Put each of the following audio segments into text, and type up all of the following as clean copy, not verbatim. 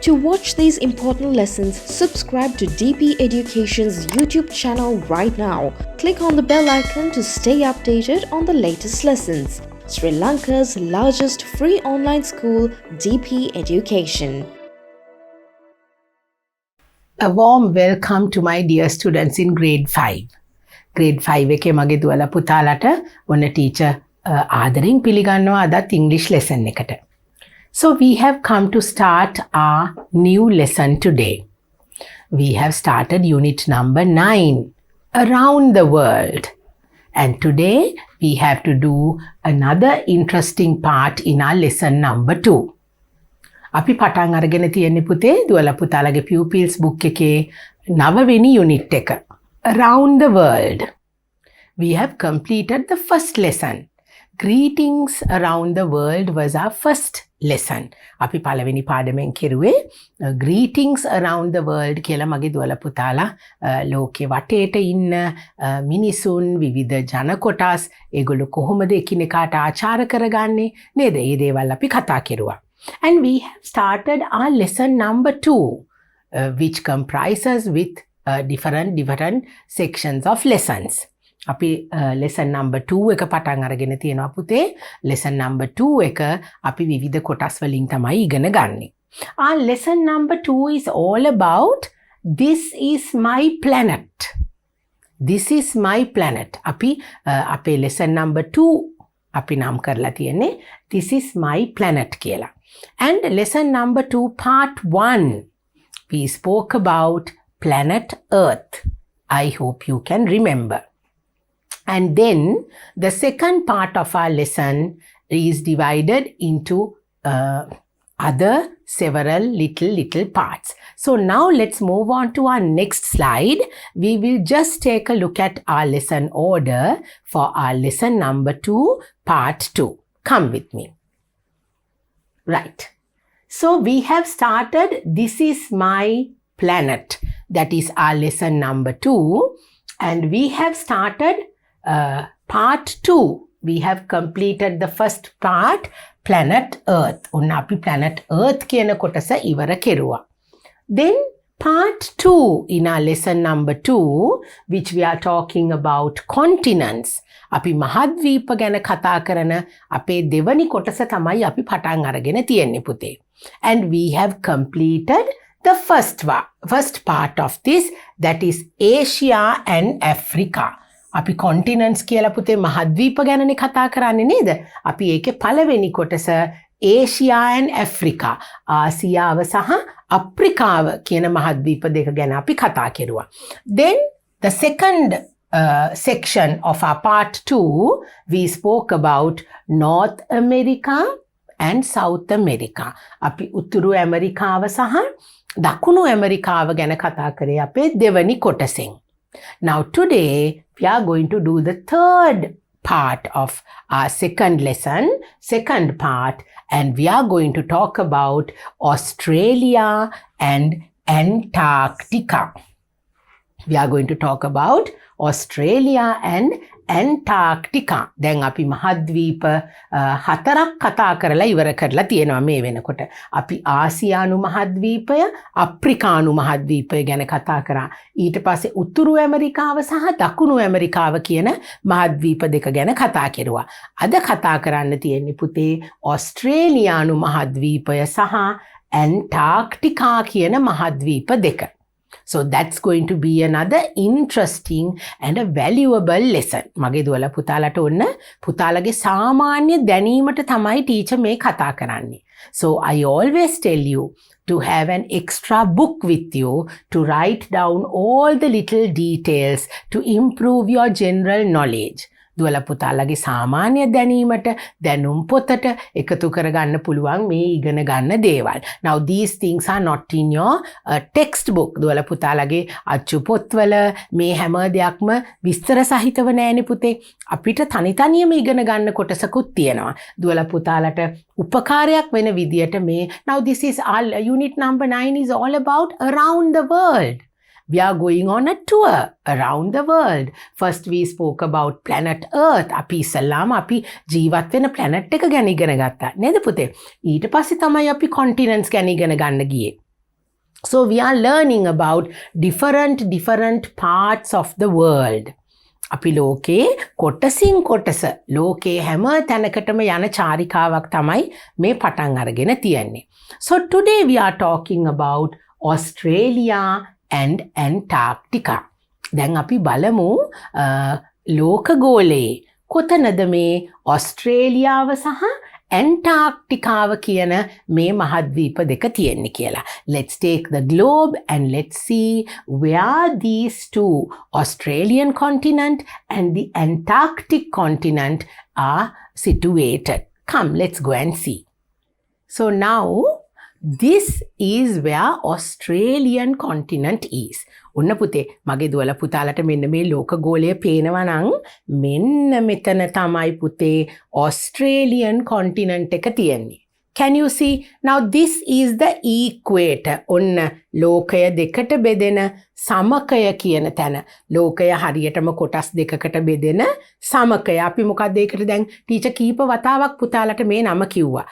To watch these important lessons, subscribe to DP Education's YouTube channel right now. Click on the bell icon to stay updated on the latest lessons. Sri Lanka's largest free online school, DP Education. A warm welcome to my dear students in grade 5. Grade 5 එකේ මගේ දුවලා පුතාලට ඔන්න teacher ආදරෙන් පිළිගන්නවා අදත් English lesson එකට. So we have come to start our new lesson today. We have started unit number 9, Around the World. And today we have to do another interesting part in our lesson number 2. අපි පටන් අරගෙන තියෙන්නේ පුතේ දුවලා පුතාලගේ pupils book එකේ 9 වෙනි unit එක. Around the World. We have completed the first lesson. Greetings around the world was our first lesson. අපි පළවෙනි පාඩමෙන් කෙරුවේ greetings around the world කියලා මගේ දුවලා පුතාලා ලෝකේ වටේට ඉන්න මිනිසුන් විවිධ ජන කොටස් ඒගොල්ලෝ කොහොමද එකිනෙකාට ආචාර කරගන්නේ නේද? මේ දේවල් අපි කතා කෙරුවා. And we have started our lesson number 2 which comprises with different sections of lessons. අපි lesson number 2 එක පටන් අරගෙන තියෙනවා පුතේ. lesson number 2 එක අපි විවිධ කොටස් වලින් තමයි ඉගෙන ගන්නෙ. Our lesson number 2 is all about this is my planet. This is my planet. අපි අපේ lesson number 2 අපි නම් කරලා තියෙන්නේ this is my planet කියලා. And lesson number 2 part 1 we spoke about planet Earth. I hope you can remember. And then the second part of our lesson is divided into other several little parts. So now let's move on to our next slide. We will just take a look at our lesson order for our lesson number 2, part 2. Come with me. Right. So we have started This is my planet. That is our lesson number 2. And we have started part 2. We have completed the first part, planet Earth. ඔන්න අපි planet Earth කියන කොටස ඉවර කෙරුවා. Then part 2 in our lesson number 2 which we are talking about continents. අපි මහද්වීප ගැන කතා කරන අපේ දෙවනි කොටස තමයි අපි පටන් අරගෙන තියෙන්නේ පුතේ. And we have completed the first part of this, that is Asia and Africa. අපි continents කියලා පුතේ මහද්වීප ගැනනේ කතා කරන්නේ නේද? අපි ඒකේ පළවෙනි කොටස Asia and Africa, ආසියාව සහ අප්‍රිකාව කියන මහද්වීප දෙක ගැන අපි කතා කෙරුවා. Then the second section of our part 2 we spoke about North America and South America. අපි උතුරු ඇමරිකාව සහ දකුණු ඇමරිකාව ගැන කතා කරේ අපේ දෙවනි කොටසෙන්. Now today we are going to do the third part of our second part, and we are going to talk about Australia and Antarctica. We are going to talk about Australia and Antarctica. දැන් අපි මහද්වීප හතරක් කතා කරලා ඉවර කරලා තියෙනවා මේ වෙනකොට. අපි ආසියානු මහද්වීපය, අප්‍රිකානු මහද්වීපය ගැන කතා කරා. ඊට පස්සේ උතුරු ඇමරිකාව සහ දකුණු ඇමරිකාව කියන මහද්වීප දෙක ගැන කතා කෙරුවා. අද කතා කරන්න තියෙන්නේ පුතේ ඔස්ට්‍රේලියානු මහද්වීපය සහ ඇන්ටාර්ක්ටිකා කියන මහද්වීප දෙක. So that's going to be another interesting and a valuable lesson. මගේ දුවලා පුතාලට ඔන්න පුතාලගේ සාමාන්‍ය දැනීමට තමයි ටීචර් මේ කතා කරන්නේ. So I always tell you to have an extra book with you to write down all the little details to improve your general knowledge. දුවලා පුතාලගේ සාමාන්‍ය දැනීමට දැනුම් පොතට එකතු කරගන්න පුළුවන් මේ ඉගෙන ගන්න දේවල්. Now these things are not in your textbook. දුවලා පුතාලගේ අච්චු පොත්වල මේ හැම දෙයක්ම විස්තර සහිතව නෑනේ පුතේ. අපිට තනි තනියම ඉගෙන ගන්න කොටසකුත් තියෙනවා. දුවලා පුතාලට උපකාරයක් වෙන විදියට මේ Now this is all unit number 9 is all about around the world. We are going on a tour around the world. First we spoke about planet Earth. අපි ඉස්සල්ලාම අපි ජීවත් වෙන planet එක ගැන ඉගෙන ගත්තා. නේද පුතේ? ඊට පස්සේ තමයි අපි continents ගැන ඉගෙන ගන්න ගියේ. So we are learning about different parts of the world. අපි ලෝකේ කොටසින් කොටස ලෝකේ හැම තැනකටම යන චාරිකාවක් තමයි මේ පටන් අරගෙන තියෙන්නේ. So today we are talking about Australia and Antarctica. දැන් අපි බලමු ලෝකගෝලයේ කොතනද මේ ඔස්ට්‍රේලියාව සහ ඇන්ටාර්ක්ටිකාව කියන මේ මහද්වීප දෙක තියෙන්නේ කියලා. Let's take the globe and let's see where these two, Australian continent and the Antarctic continent, are situated. Come, let's go and see. So now, this is where Australian continent is. ඔන්න පුතේ මගේ දුවලා පුතාලට මෙන්න මේ ලෝකගෝලය පේනවා නම් මෙන්න මෙතන තමයි පුතේ Australian continent එක තියෙන්නේ. Can you see? Now this is the equator. ඔන්න ලෝකය දෙකට බෙදෙන සමකය කියන තැන. ලෝකය හරියටම කොටස් දෙකකට බෙදෙන සමකය. අපි මොකක්ද ඒකට දැන් ටීචර් කීප වතාවක් පුතාලට මේ නම කිව්වා.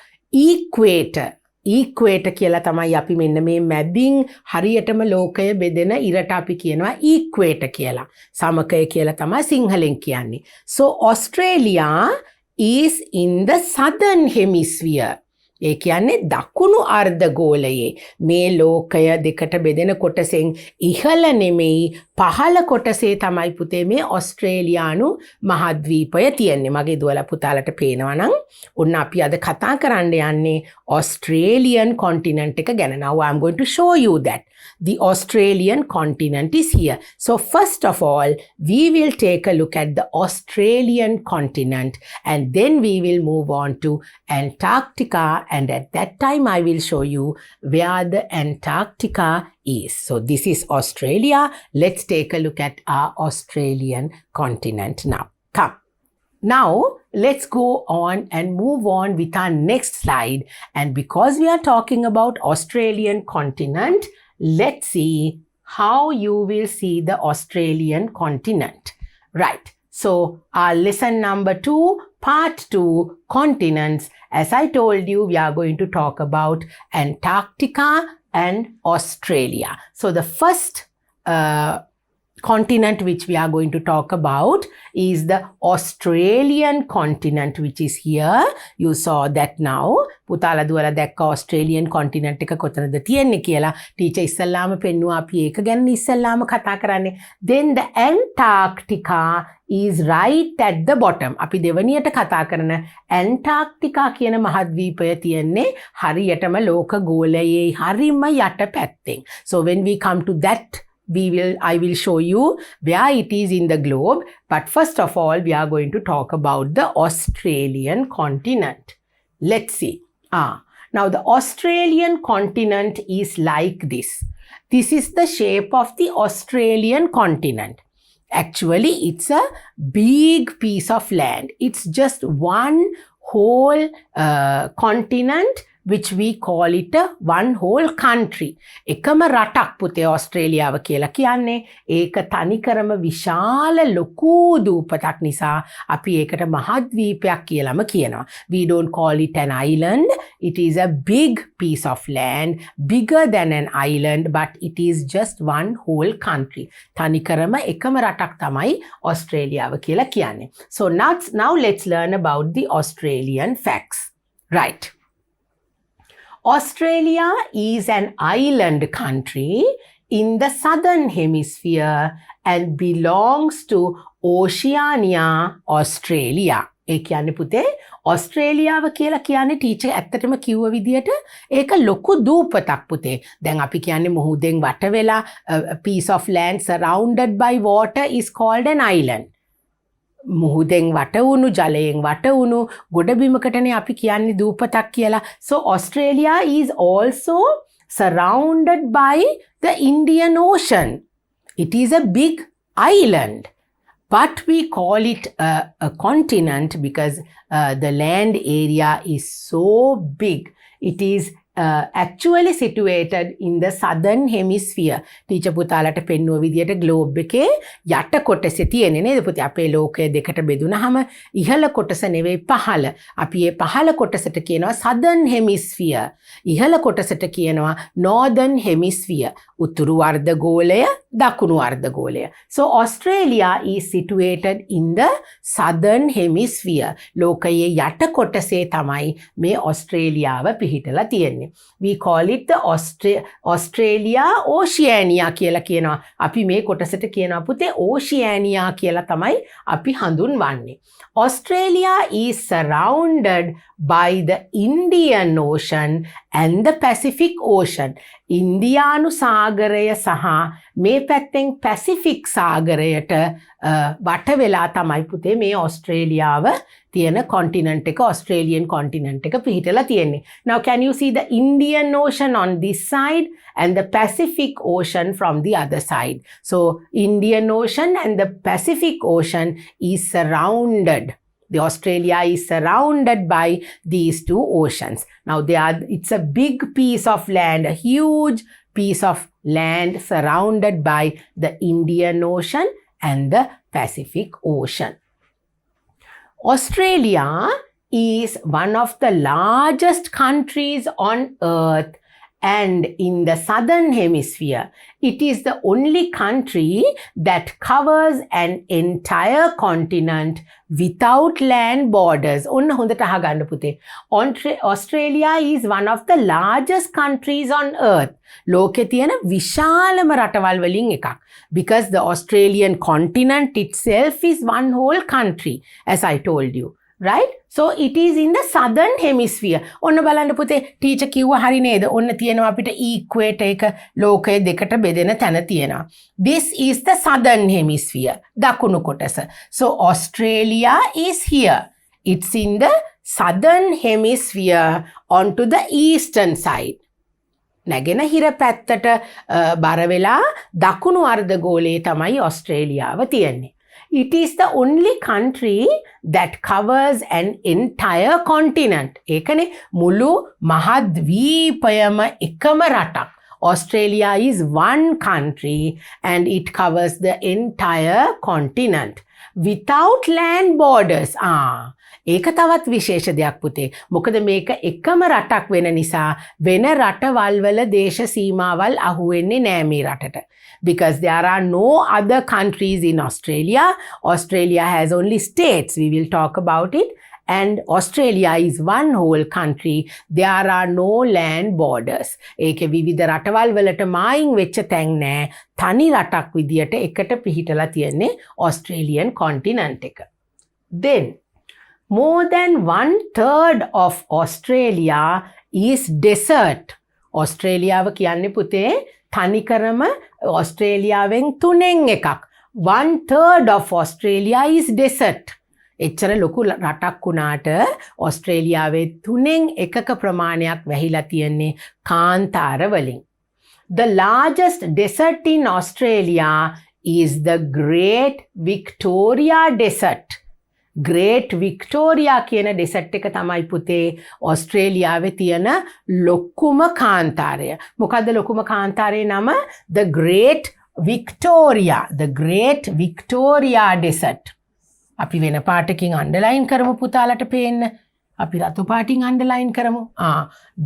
Equator. Equator කියලා තමයි අපි මෙන්න මේ මැදින් හරියටම ලෝකය බෙදෙන ඉරට අපි කියනවා equator කියලා. සමකය කියලා තමයි සිංහලෙන් කියන්නේ. So Australia is in the southern hemisphere. ඒ කියන්නේ දකුණු අර්ධගෝලයේ මේ ලෝකය දෙකට බෙදෙන කොටසෙන් ඉහළ නෙමෙයි පහළ කොටසේ තමයි පුතේ මේ ඔස්ට්‍රේලියානු මහද්වීපය තියෙන්නේ. මගේ දුවලා පුතාලට පේනවා නම් ඔන්න අපි අද කතා කරන්න යන්නේ Australian continent එක ගැන. Now I'm going to show you that the Australian continent is here. So first of all, we will take a look at the Australian continent and then we will move on to Antarctica, and at that time I will show you where the Antarctica is. So this is Australia. Let's take a look at our Australian continent now. Come. Now, let's go on and move on with our next slide. And because we are talking about Australian continent, let's see how you will see the Australian continent. Right. So, our lesson number 2, part 2, continents. As I told you, we are going to talk about Antarctica and Australia. So, the first continent which we are going to talk about is the Australian continent, which is here. You saw that now. පුතාලා දුවලා දැක්ක Australian continent එක කොතනද තියෙන්නේ කියලා. Teacher ඉස්සල්ලාම පෙන්නුවා අපි ඒක ගැන ඉස්සල්ලාම කතා කරන්නේ. Then the Antarctica is right at the bottom. අපි දෙවනියට කතා කරන Antarctica කියන මහද්වීපය තියෙන්නේ හරියටම ලෝකගෝලයේ හරිම යට පැත්තෙන්. So when we come to that, I will show you where it is in the globe. But first of all, we are going to talk about the Australian continent. Let's see. Now the Australian continent is like this. This is the shape of the Australian continent. Actually, it's a big piece of land. It's just one whole continent, which we call it a one whole country. එකම රටක් පුතේ ඔස්ට්‍රේලියාව කියලා කියන්නේ. ඒක තනිකරම විශාල ලොකු දූපතක් නිසා අපි ඒකට මහද්වීපයක් කියලාම කියනවා. We don't call it an island. It is a big piece of land, bigger than an island, but it is just one whole country. තනිකරම එකම රටක් තමයි ඔස්ට්‍රේලියාව කියලා කියන්නේ. So now let's learn about the Australian facts. Right. Australia is an island country in the southern hemisphere and belongs to Oceania, Australia. ඒ කියන්නේ පුතේ ඔස්ට්‍රේලියාව කියලා කියන්නේ ටීචර් ඇත්තටම කිව්ව විදියට ඒක ලොකු දූපතක් පුතේ. දැන් අපි කියන්නේ මුහුදෙන් වට වෙලා piece of land surrounded by water is called an island. මුහුදෙන් වටවුණු ජලයෙන් වටවුණු ගොඩබිමකටනේ අපි කියන්නේ දූපතක් කියලා. So Australia is also surrounded by the Indian Ocean. It is a big island, but we call it a continent because the land area is so big. It is actually situated in the southern hemisphere. Teacher පුතාලට පෙන්වුව විදියට globe එකේ යට කොටසේ තියෙන්නේ නේද පුතේ? අපේ ලෝකය දෙකට බෙදුනහම ඉහළ කොටස නෙවෙයි පහළ. අපි මේ පහළ කොටසට කියනවා southern hemisphere. ඉහළ කොටසට කියනවා northern hemisphere. උතුරු අර්ධගෝලය, දකුණු අර්ධගෝලය. So Australia is situated in the southern hemisphere. ලෝකයේ යට කොටසේ තමයි මේ ඔස්ට්‍රේලියාව පිහිටලා තියෙන්නේ. We call it the Australia Oceania කියලා කියනවා. අපි මේ කොටසට කියනවා පුතේ Oceania කියලා තමයි අපි හඳුන්වන්නේ. Australia is surrounded by the Indian Ocean and the Pacific Ocean. ඉන්දියානු සාගරය සහ මේ පැත්තෙන් පැසිෆික් සාගරයට වට වෙලා තමයි පුතේ මේ ඔස්ට්‍රේලියාව තියෙන කොන්ටිනන්ට් එක, ඔස්ට්‍රේලියන් කොන්ටිනන්ට් එක පිහිටලා තියෙන්නේ. Now can you see the Indian Ocean on this side and the Pacific Ocean from the other side? So Indian Ocean and the Pacific Ocean is surrounded. The Australia is surrounded by these two oceans. Now it's a big piece of land, a huge piece of land surrounded by the Indian Ocean and the Pacific Ocean. Australia is one of the largest countries on Earth, and in the southern hemisphere, it is the only country that covers an entire continent without land borders. ඔන්න හොඳට අහගන්න පුතේ. Australia is one of the largest countries on Earth. ලෝකේ තියෙන විශාලම රටවල් වලින් එකක්. Because the Australian continent itself is one whole country, as I told you. Right? So it is in the southern hemisphere. ඔන්න බලන්න පුතේ ටීචර් කිව්වා හරි නේද? ඔන්න තියෙනවා අපිට equator එක ලෝකයේ දෙකට බෙදෙන තැන තියෙනවා. This is the southern hemisphere. දකුණු කොටස. So Australia is here. It's in the southern hemisphere onto the eastern side. නැගෙනහිර පැත්තට බර වෙලා දකුණු අර්ධගෝලයේ තමයි ඔස්ට්‍රේලියාව තියෙන්නේ. It is the only country that covers an entire continent. ඒකනේ මුළු මහද්වීපයම එකම රටක්. Australia is one country and it covers the entire continent without land borders. ඒක තවත් විශේෂ දෙයක් පුතේ. මොකද මේක එකම රටක් වෙන නිසා වෙන රටවල් වල දේශ සීමාවල් අහුවෙන්නේ නෑ මේ රටට. Because there are no other countries in Australia. Australia has only states. We will talk about it. And Australia is one whole country. There are no land borders. ඒකේ විවිධ රටවල් වලට මායින් වෙච්ච තැන් නෑ. තනි රටක් විදියට එකට පිහිටලා තියෙන්නේ Australian continent එක. Then more than 1/3 of Australia is desert. Australiaව කියන්නේ පුතේ තනිකරම ඔස්ට්‍රේලියාවෙන් 3න් එකක්. 1/3 of Australia is desert. එච්චර ලොකු රටක් වුණාට ඔස්ට්‍රේලියාවේ 3න් එකක ප්‍රමාණයක් වැහිලා තියෙන්නේ කාන්තාර වලින්. The largest desert in Australia is the Great Victoria Desert. Great Victoria කියන ඩෙසර්ට් එක තමයි පුතේ ඔස්ට්‍රේලියාවේ තියෙන ලොකුම කාන්තාරය. මොකද්ද ලොකුම කාන්තාරයේ නම? The Great Victoria. The Great Victoria Desert. අපි වෙන පාටකින් අන්ඩර්ලයින් කරමු පුතාලට පේන්න. අපි රතු පාටින් අන්ඩර්ලයින් කරමු.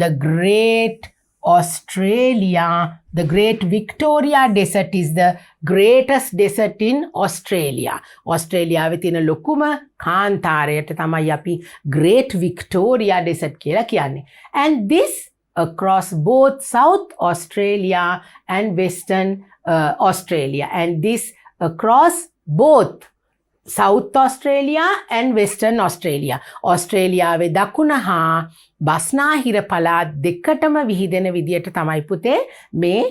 The Great Australia, the Great Victoria Desert is the greatest desert in Australia. Australia තියෙන ලොකුම කාන්තාරයට තමයි අපි Great Victoria Desert කියලා කියන්නේ. And this across both South Australia and Western Australia. And this across both South Australia and Western Australia. ඔස්ට්‍රේලියාවේ දකුණ හා බස්නාහිර පළාත් දෙකටම විහිදෙන විදියට තමයි පුතේ මේ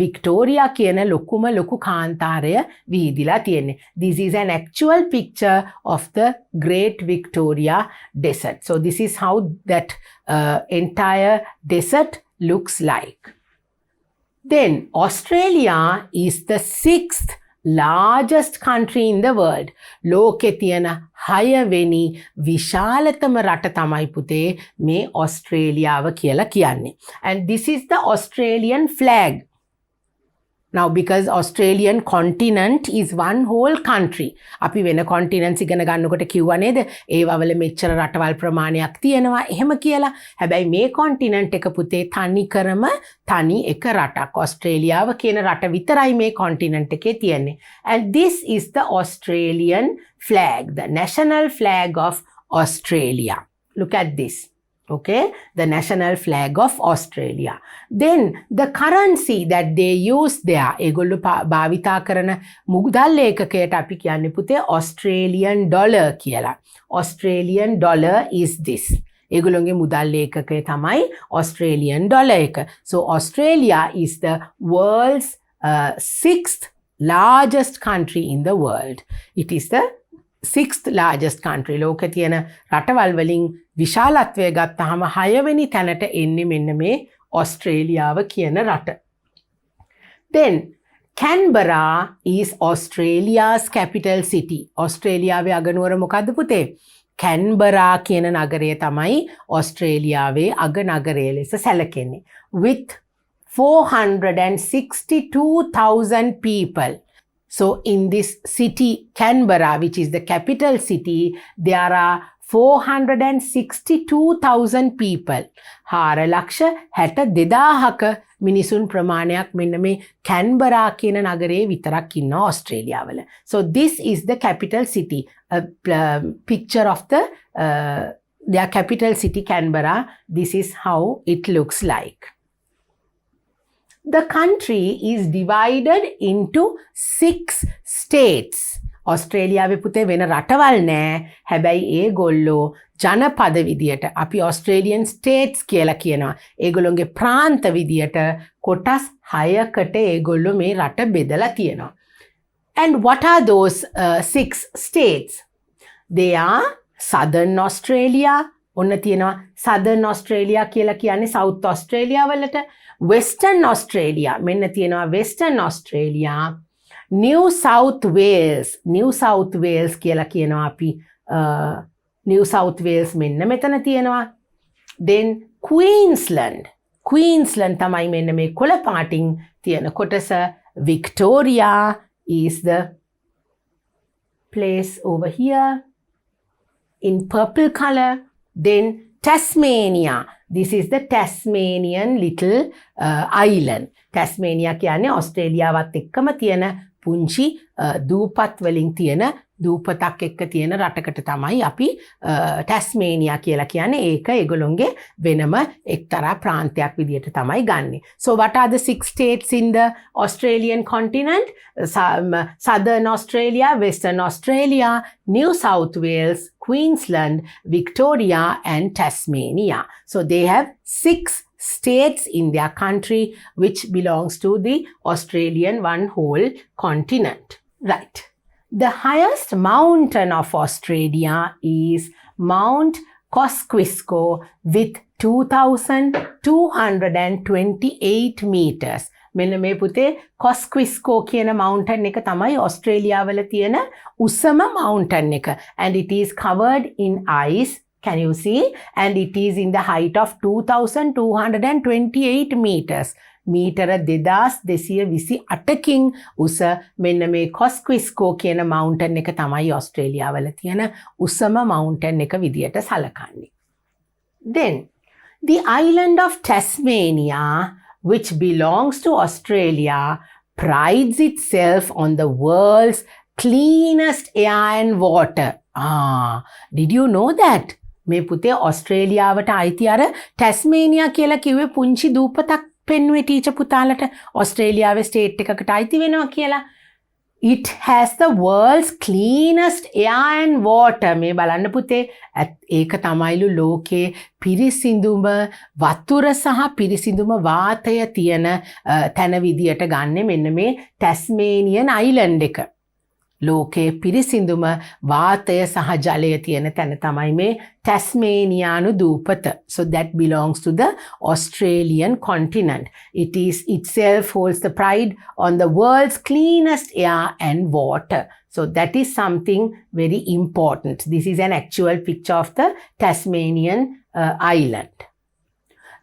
වික්ටෝරියා කියන ලොකු කාන්තාරය විහිදිලා තියෙන්නේ. This is an actual picture of the Great Victoria Desert. So this is how that entire desert looks like. Then Australia is the 6th largest country in the world. ලෝකෙ තියෙන 6වෙනි විශාලතම රට තමයි පුතේ මේ ඔස්ට්‍රේලියාව කියලා කියන්නේ. And this is the Australian flag. Now because Australian continent is one whole country. අපි වෙන continents ඉගෙන ගන්නකොට කිව්වා නේද? ඒවා වල මෙච්චර රටවල් ප්‍රමාණයක් තියෙනවා එහෙම කියලා. හැබැයි මේ continent එක පුතේ තනිකරම තනි එක රටක්. ඔස්ට්‍රේලියාව කියන රට විතරයි මේ continent එකේ තියෙන්නේ. And this is the Australian flag, the national flag of Australia. Look at this. Okay, the national flag of Australia. Then the currency that they use there, ඒගොල්ලෝ භාවිතා කරන මුදල් ඒකකයට අපි කියන්නේ පුතේ Australian dollar කියලා. Australian dollar is this. ඒගොල්ලෝගේ මුදල් ඒකකය තමයි Australian dollar එක. So Australia is the world's 6th largest country in the world. It is the 6th largest country. ලෝකේ තියෙන රටවල් වලින් විශාලත්වය ගත්තාම 6වෙනි තැනට එන්නේ මෙන්න මේ ඔස්ට්‍රේලියාව කියන රට. Then Canberra is Australia's capital city. ඔස්ට්‍රේලියාවේ අගනුවර මොකද්ද පුතේ? Canberra කියන නගරය තමයි ඔස්ට්‍රේලියාවේ අග නගරය ලෙස සැලකෙන්නේ. With 462,000 people. So in this city, Canberra, which is the capital city, there are 462,000 people. 4,62,000ක මිනිසුන් ප්‍රමාණයක් මෙන්න මේ Canberra කියන නගරේ විතරක් ඉන්නවා ඔස්ට්‍රේලියාවල. So this is the capital city. A picture of their capital city, Canberra. This is how it looks like. The country is divided into 6 states. ඔස්ට්‍රේලියාවේ පුතේ වෙන රටවල් නෑ. හැබැයි ඒගොල්ලෝ ජනපද විදියට අපි Australian states කියලා කියනවා. ඒගොල්ලෝගේ ප්‍රාන්ත විදියට කොටස් 6කට ඒගොල්ලෝ මේ රට බෙදලා තියෙනවා. And what are those 6 states? They are Southern Australia. ඔන්න තියෙනවා Southern Australia කියලා කියන්නේ South Australia වලට. Western Australia, මෙන්න තියෙනවා Western Australia, New South Wales කියලා කියනවා අපි New South Wales මෙන්න මෙතන තියෙනවා. Then Queensland තමයි මෙන්න මේ කොළ පාටින් තියෙන කොටස. Victoria is the place over here in purple color. Then Tasmania. This is the Tasmanian little island. Tasmania කියන්නේ ඔස්ට්‍රේලියාවත් එක්කම තියෙන පුංචි දූපත් වලින් තියෙන දූපතක් එක්ක තියෙන රටකට තමයි අපි ටැස්මේනියා කියලා කියන්නේ. ඒක ඒගොල්ලොන්ගේ වෙනම එක්තරා ප්‍රාන්තයක් විදියට තමයි ගන්නෙ. So what are the 6 states in the Australian continent? Southern Australia, Western Australia, New South Wales, Queensland, Victoria and Tasmania. So they have 6 states in their country which belongs to the Australian one whole continent. Right. The highest mountain of Australia is Mount Kosciuszko with 2,228 meters. මෙන්න මේ පුතේ Kosciuszko කියන mountain එක තමයි ඔස්ට්‍රේලියාවල තියෙන උසම mountain එක. And it is covered in ice. Can you see? And it is in the height of 2,228 meters. මීටර 2228කින් උස මෙන්න මේ Kosciuszko කියන mountain එක තමයි ඔස්ට්‍රේලියාවල තියෙන උසම mountain එක විදියට සලකන්නේ. Then the island of Tasmania, which belongs to Australia, prides itself on the world's cleanest air and water. Did you know that? මේ පුතේ ඔස්ට්‍රේලියාවට අයිති අර ටැස්මේනියා කියලා කිව්වේ පුංචි දූපතක් පෙන්වුවේ ටීචර් පුතාලට ඔස්ට්‍රේලියාවේ ස්ටේට් එකකට අයිති වෙනවා කියලා. It has the world's cleanest air and water. මේ බලන්න පුතේ ඒක තමයිලු ලෝකේ පිරිසිදුම වතුර සහ පිරිසිදුම වාතය තියෙන තැන විදියට ගන්නෙ මෙන්න මේ ටැස්මේනියන් අයිලන්ඩ් එක. ලෝකයේ පිරිසිදුම වාතය සහ ජලය තියෙන තැන තමයි මේ ටැස්මේනියානු දූපත. So that belongs to the Australian continent. It itself holds the pride on the world's cleanest air and water. So that is something very important. This is an actual picture of the Tasmanian island.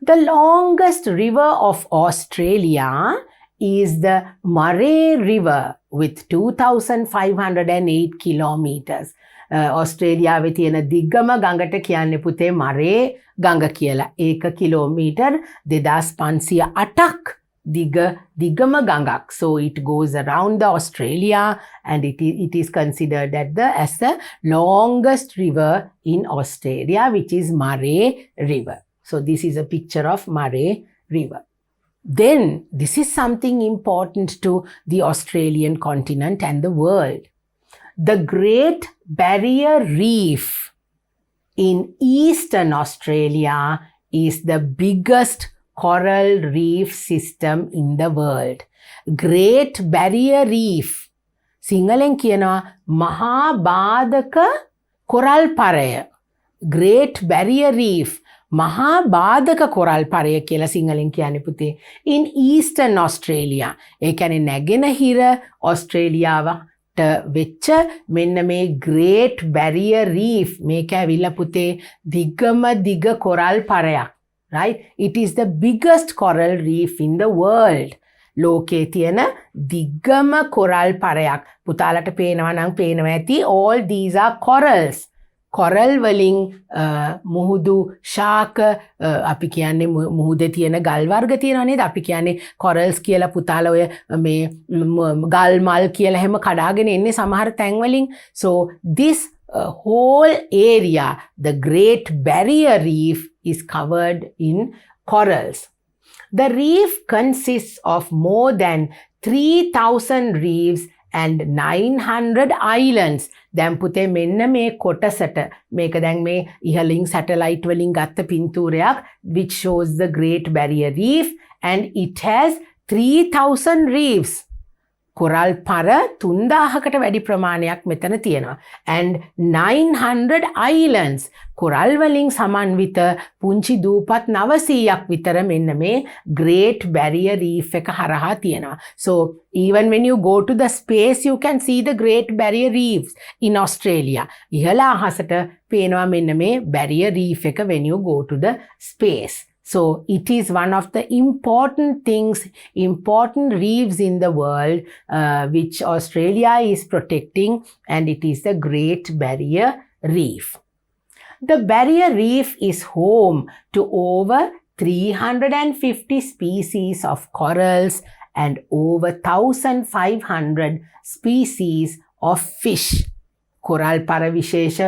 The longest river of Australia is the Mare River with 2,508 kilometers. ඔස්ට්‍රේලියාවේ තියෙන දිග්ගම ගඟට කියන්නේ පුතේ මරේ ගඟ කියලා. ඒක kilometre 2508ක් දිගම ගඟක්. So it goes around the Australia and it is considered as the longest river in Australia, which is Mare River. So this is a picture of Mare River. Then this is something important to the Australian continent and the world. The Great Barrier Reef in eastern Australia is the biggest coral reef system in the world. Great Barrier Reef. සිංහලෙන් කියනවා මහා බාධක coral පරය. Great Barrier Reef. මහා බාධක coral පරය කියලා සිංහලෙන් කියන්නේ පුතේ. In eastern Australia. ඒ කියන්නේ නැගෙනහිර ඔස්ට්‍රේලියාවට වෙච්ච මෙන්න මේ Great Barrier Reef මේක ඇවිල්ලා පුතේ දිගම දිග coral පරයක්. Right? It is the biggest coral reef in the world. ලෝකයේ තියෙන දිගම කොරල් පරයක්. පුතාලට පේනවා නම් පේනවා ඇති. All these are corals. Coral වලින් මුහුදු ශාක අපි කියන්නේ මුහුදේ තියෙන ගල් වර්ග තියෙනවා නේද? අපි කියන්නේ corals කියලා පුතාලා ඔය මේ ගල් මල් කියලා හැම කඩාගෙන එන්නේ සමහර තැන් වලින්. So this whole area, the Great Barrier Reef, is covered in corals. The reef consists of more than 3,000 reefs and 900 islands. දැන් පුතේ මෙන්න මේ කොටසට මේක දැන් මේ ඉහලින් සැටලයිට් වලින් ගත්ත පින්තූරයක් which shows the Great Barrier Reef and it has 3,000 reefs. Coral පර 3000කට වැඩි ප්‍රමාණයක් මෙතන තියෙනවා. And 900 islands. කොරල් වලින් සමන්විත පුංචි දූපත් 900ක් විතර මෙන්න මේ Great Barrier Reef එක හරහා තියෙනවා. So even when you go to the space you can see the Great Barrier Reefs in Australia. ඉහළ අහසට පේනවා මෙන්න මේ Barrier Reef එක when you go to the space. So it is one of the important reefs in the world which Australia is protecting, and it is the Great Barrier Reef. The Barrier Reef is home to over 350 species of corals and over 1,500 species of fish. Coral පර විශේෂ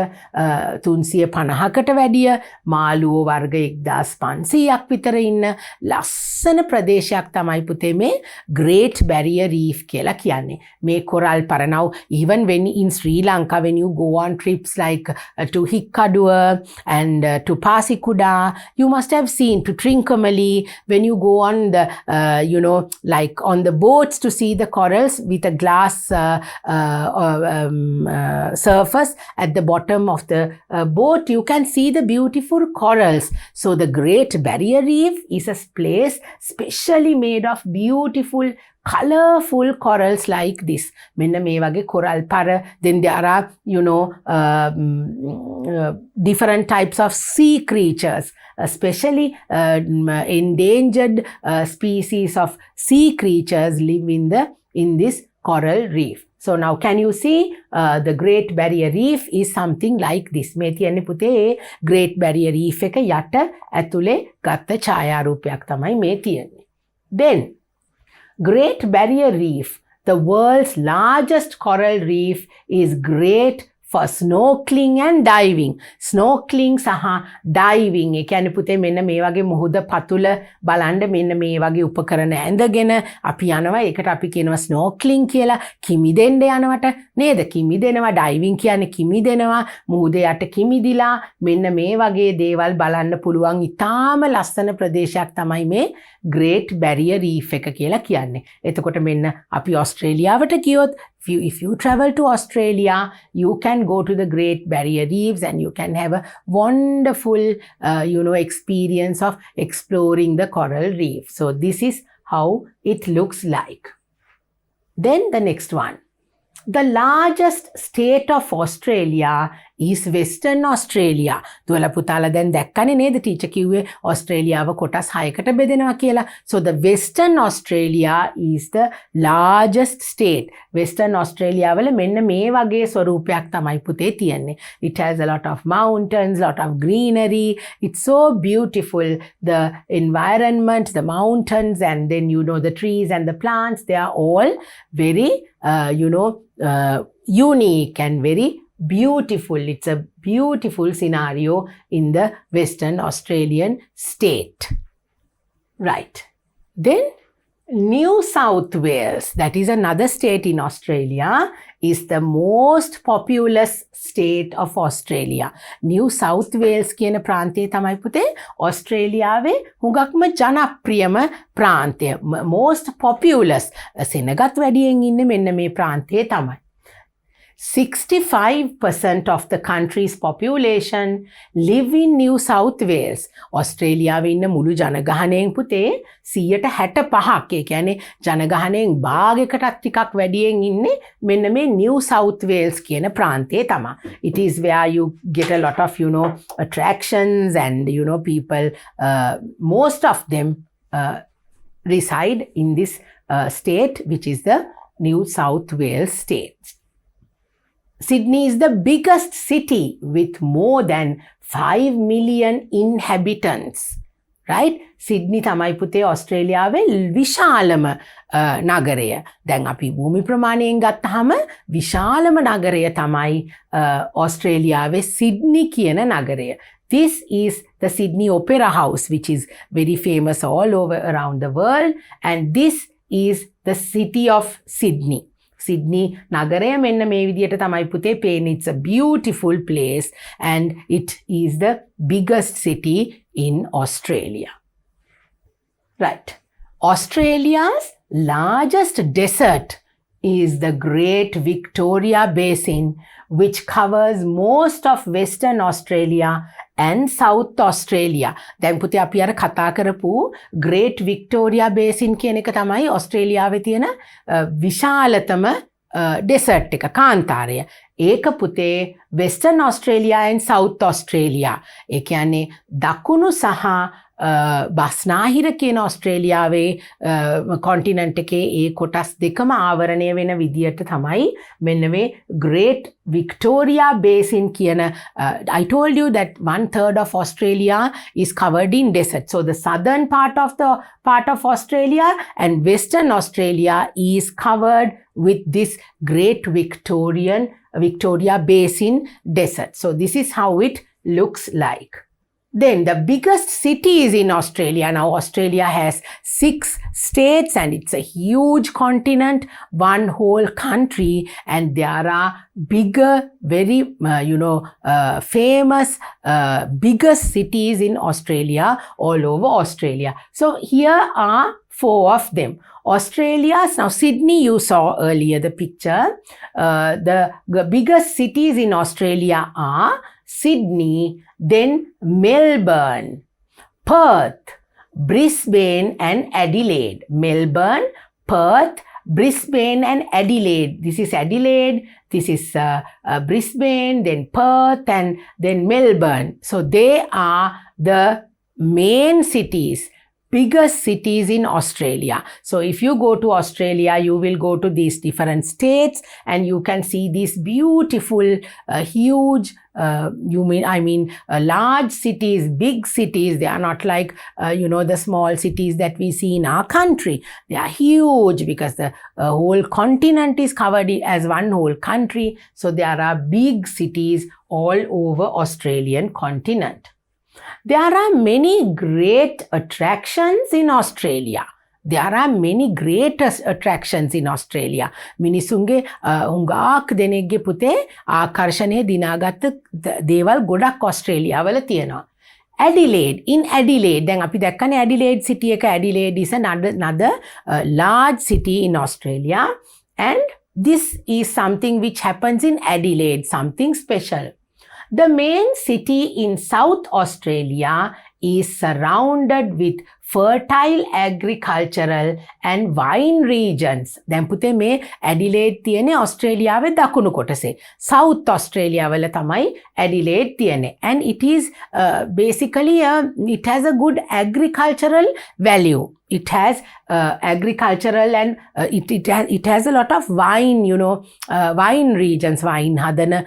350කට වැඩිය මාළුවෝ වර්ග 1500ක් විතර ඉන්න ලස්සන ප්‍රදේශයක් තමයි පුතේ මේ Great Barrier Reef කියලා කියන්නේ. මේ කොරල් පර now even when in Sri Lanka when you go on trips like to Hikkaduwa and to Pasikuda, you must have seen to Trincomalee when you go on the like on the boats to see the corals with a glass surface at the bottom of the boat, you can see the beautiful corals. So the Great Barrier Reef is a place specially made of beautiful colorful corals like this. මෙන්න මේ වගේ coral පර. Then there are different types of sea creatures, especially endangered species of sea creatures live in this coral reef. So now can you see the Great Barrier Reef is something like this. මේ තියෙන්නේ පුතේ Great Barrier Reef එක යට ඇතුලේ ගත්ත ඡායාරූපයක් තමයි මේ තියෙන්නේ. Then Great Barrier Reef, the world's largest coral reef, is great for snorkeling and diving. Snorkeling සහ diving ඒ කියන්නේ පුතේ මෙන්න මේ වගේ මුහුද පතුල බලන්න මෙන්න මේ වගේ උපකරණ ඇඳගෙන අපි යනවා. ඒකට අපි කියනවා snorkeling කියලා. කිමිදෙන්න යනවට නේද? කිමිදෙනවා. diving කියන්නේ කිමිදෙනවා. මුහුදේ යට කිමිදිලා මෙන්න මේ වගේ දේවල් බලන්න පුළුවන් ඉතාම ලස්සන ප්‍රදේශයක් තමයි මේ Great Barrier Reef එක කියලා කියන්නේ. එතකොට මෙන්න අපි ඔස්ට්‍රේලියාවට ගියොත් if you travel to Australia, you can go to the Great Barrier Reefs and you can have a wonderful, experience of exploring the coral reef. So this is how it looks like. Then the next one. The largest state of Australia is Western Australia. දුවලා පුතාලා දැන් දැක්කනේ නේද teacher කිව්වේ ඔස්ට්‍රේලියාව කොටස් 6කට බෙදෙනවා කියලා. So the Western Australia is the largest state. Western Australia වල මෙන්න මේ වගේ ස්වරූපයක් තමයි පුතේ තියෙන්නේ. It has a lot of mountains, lot of greenery. It's so beautiful. The environment, the mountains, and then the trees and the plants, they are all very unique and very beautiful. It's a beautiful scenario in the Western Australian state. Right. Then New South Wales, that is another state in Australia, is the most populous state of Australia. New South Wales කියන ප්‍රාන්තය තමයි පුතේ ඔස්ට්‍රේලියාවේ හුඟක්ම ජනප්‍රියම ප්‍රාන්තය. Most populous. සෙනගත් වැඩියෙන් ඉන්නේ මෙන්න මේ ප්‍රාන්තයේ තමයි. 65% of the country's population live in New South Wales. ඔස්ට්‍රේලියාවේ ඉන්න මුළු ජනගහනයෙන් පුතේ 65%ක් ඒ කියන්නේ ජනගහනයෙන් භාගයකටත් ටිකක් වැඩියෙන් ඉන්නේ මෙන්න මේ New South Wales කියන ප්‍රාන්තයේ තමයි. It is where you get a lot of attractions and people, most of them reside in this state, which is the New South Wales state. Sydney is the biggest city with more than 5 million inhabitants. Right? Sydney තමයි පුතේ ඔස්ට්‍රේලියාවේ විශාලම නගරය. දැන් අපි භූමි ප්‍රමාණයෙන් ගත්තාම විශාලම නගරය තමයි ඔස්ට්‍රේලියාවේ සිඩ්නි කියන නගරය. This is the Sydney Opera House, which is very famous all over around the world, and this is the city of Sydney. Sydney නගරය මෙන්න මේ විදියට තමයි පුතේ පේන්නේ. It's a beautiful place and it is the biggest city in Australia. Right. Australia's largest desert is the Great Victoria Basin, which covers most of Western Australia and South Australia. දැන් පුතේ අපි අර කතා කරපු Great Victoria Basin කියන එක තමයි ඔස්ට්‍රේලියාවේ තියෙන විශාලතම desert එක කාන්තාරය. ඒක පුතේ Western Australia and South Australia. ඒ කියන්නේ දකුණු සහ බස්නාහිර කියන ඔස්ට්‍රේලියාවේ කොන්ටිනන්ට් එකේ ඒ කොටස් දෙකම ආවරණය වෙන විදියට තමයි මෙන්න මේ Great Victoria Basin කියන I told you that 1/3 of Australia is covered in desert. So the southern part of Australia and Western Australia is covered with this Great Victoria Basin desert. So this is how it looks like. Then the biggest cities in Australia. Now Australia has 6 states and it's a huge continent, one whole country, and there are bigger, very famous biggest cities in Australia, all over Australia. So here are 4 of them. Australia's, now Sydney you saw earlier the picture. The biggest cities in Australia are Sydney, then Melbourne, Perth, Brisbane and Adelaide. Melbourne, Perth, Brisbane and Adelaide. This is Adelaide, this is Brisbane, then Perth and then Melbourne. So they are the main cities, biggest cities in Australia. So if you go to Australia, you will go to these different states and you can see these beautiful, huge, large cities, big cities. They are not like, the small cities that we see in our country. They are huge because the whole continent is covered as one whole country. So there are big cities all over Australian continent. There are many great attractions in Australia. There are many great attractions in Australia. මිනිසුන්ගේ හුඟක් දෙනෙක්ගේ පුතේ ආකර්ෂණය දිනාගත්ත දේවල් ගොඩක් ඔස්ට්‍රේලියාවල තියෙනවා. Adelaide, in Adelaide, දැන් අපි දැක්කනේ Adelaide city එක. Adelaide is another large city in Australia. And this is something which happens in Adelaide, something special. The main city in South Australia is surrounded with fertile agricultural and wine regions. දැන් පුතේ මේ Adelaide තියෙන්නේ ඔස්ට්‍රේලියාවේ දකුණු කොටසේ. South Australia වල තමයි Adelaide තියෙන්නේ. And it is basically it has a good agricultural value. It has agricultural and it has a lot of wine, you know, wine regions. Wine hadana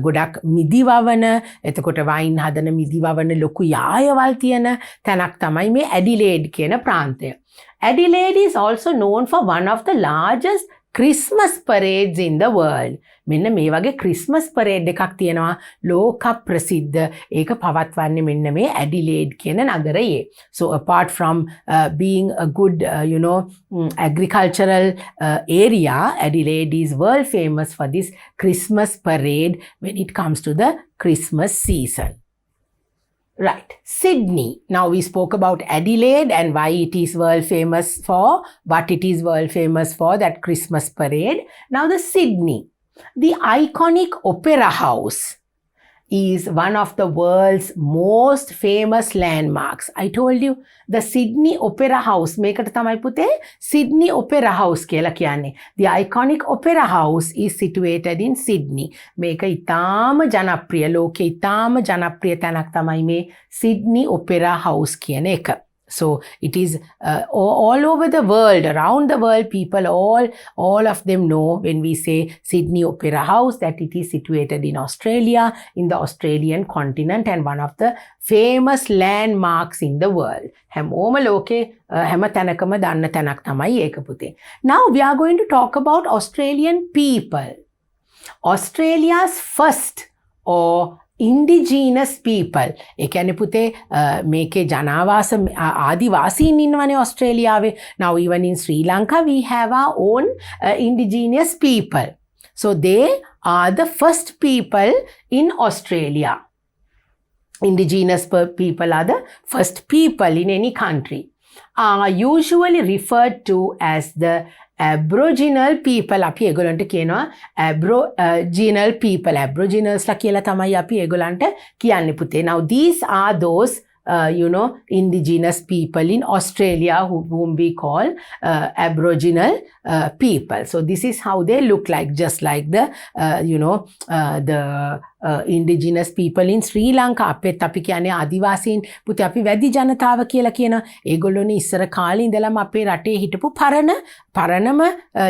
ගොඩක් මිදිවවන, එතකොට wine hadana මිදිවවන ලොකු යායවල් තියෙන තැනක් තමයි මේ ඇඩිලේඩ් කියන ප්‍රාන්තය. Adelaide is also known for one of the largest Christmas parades in the world. මෙන්න මේ වගේ Christmas parade එකක් තියෙනවා ලෝක ප්‍රසිද්ධ. ඒක පවත්වන්නේ මෙන්න මේ ඇඩිලේඩ් කියන නගරයේ. So apart from being a good agricultural area, Adelaide is world famous for this Christmas parade when it comes to the Christmas season. Right, Sydney. Now we spoke about Adelaide and why it is world famous for, what it is world famous for, that Christmas parade. Now the Sydney. The iconic Opera House is one of the world's most famous landmarks. I told you, the Sydney Opera House. මේකට තමයි පුතේ Sydney Opera House කියලා කියන්නේ. The iconic Opera House is situated in Sydney. මේක ඉතාම ජනප්‍රිය, ලෝකේ ඉතාම ජනප්‍රිය තැනක් තමයි මේ Sydney Opera House කියන එක. So it is all over the world, around the world, people, all of them know when we say Sydney Opera House that it is situated in Australia, in the Australian continent, and one of the famous landmarks in the world. හැමෝම ලෝකේ හැම තැනකම දන්න තැනක් තමයි ඒක පුතේ. Now we are going to talk about Australian people. Australia's first or Indigenous people. ඒ කියන්නේ පුතේ මේකේ ජනාවාස ආදිවාසීන් ඉන්නවනේ ඔස්ට්‍රේලියාවේ. Now even in Sri Lanka we have our own indigenous people. So they are the first people in Australia. Indigenous people are the first people in any country. Are usually referred to as the Aboriginal people. අපි ඒගොල්ලන්ට කියනවා Aboriginal people. Aboriginals ලා කියලා තමයි අපි ඒගොල්ලන්ට කියන්නේ පුතේ. Now these are those indigenous people in Australia whom we call Aboriginal people. So this is how they look like, just like the indigenous people in Sri Lanka. අපෙත් අපි කියන්නේ ආදිවාසීන් පුතේ අපි වැඩි ජනතාව කියලා කියන ඒගොල්ලෝනේ ඉස්සර කාලේ ඉඳලම අපේ රටේ හිටපු පරණම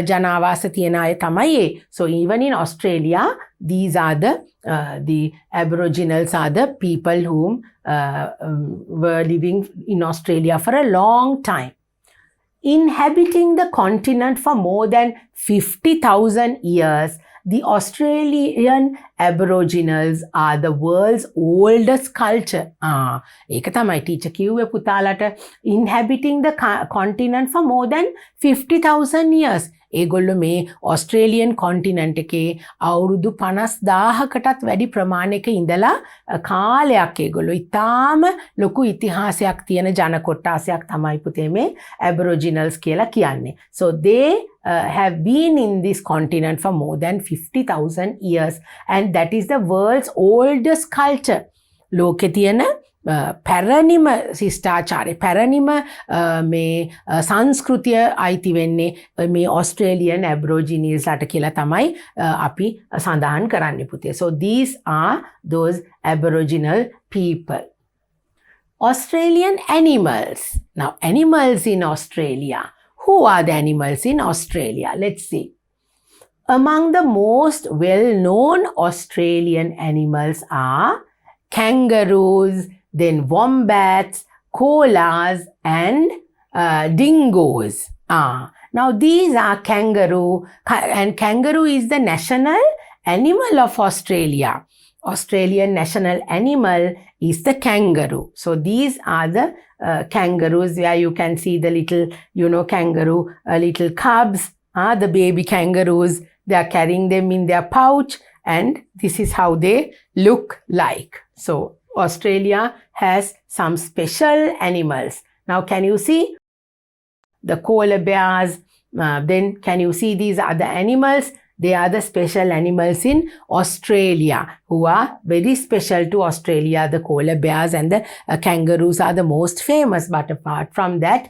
ජනාවාස තියෙන අය තමයි ඒ. So even in Australia these are the Aboriginals are the people whom were living in Australia for a long time. Inhabiting the continent for more than 50,000 years, the Australian Aboriginals are the world's oldest culture. ඒක තමයි teacher කිව්වේ පුතාලට. Inhabiting the continent for more than 50,000 years. ඒගොල්ලෝ මේ Australian කොන්ටිනන්ට් එකේ අවුරුදු 50,000කටත් වැඩි ප්‍රමාණයක ඉඳලා කාලයක් ඒගොල්ලෝ ඉතාම ලොකු ඉතිහාසයක් තියෙන ජන කොට්ටාසයක් තමයි පුතේ මේ Aboriginals කියලා කියන්නේ. So they have been in this continent for more than 50,000 years and that is the world's oldest culture. ලෝකේ තියෙන පැරණිම ශිෂ්ටාචාරය පැරණිම මේ සංස්කෘතිය අයිති වෙන්නේ මේ ඔස්ට්‍රේලියන් ඇබ්‍රෝජිනිස්ලාට කියලා තමයි අපි සඳහන් කරන්නේ පුතේ. So these are those Aboriginal people. Australian animals. Now animals in Australia. Who are the animals in Australia? Let's see. Among the most well-known Australian animals are kangaroos, then wombats, koalas and dingoes. Now these are kangaroo, and kangaroo is the national animal of Australia. Australian national animal is the kangaroo. So these are the kangaroos where you can see the little, kangaroo, little cubs, the baby kangaroos. They are carrying them in their pouch and this is how they look like. So Australia has some special animals. Now can you see the koala bears, Then can you see these other animals? They are the special animals in Australia who are very special to Australia. The koala bears and the kangaroos are the most famous. But apart from that,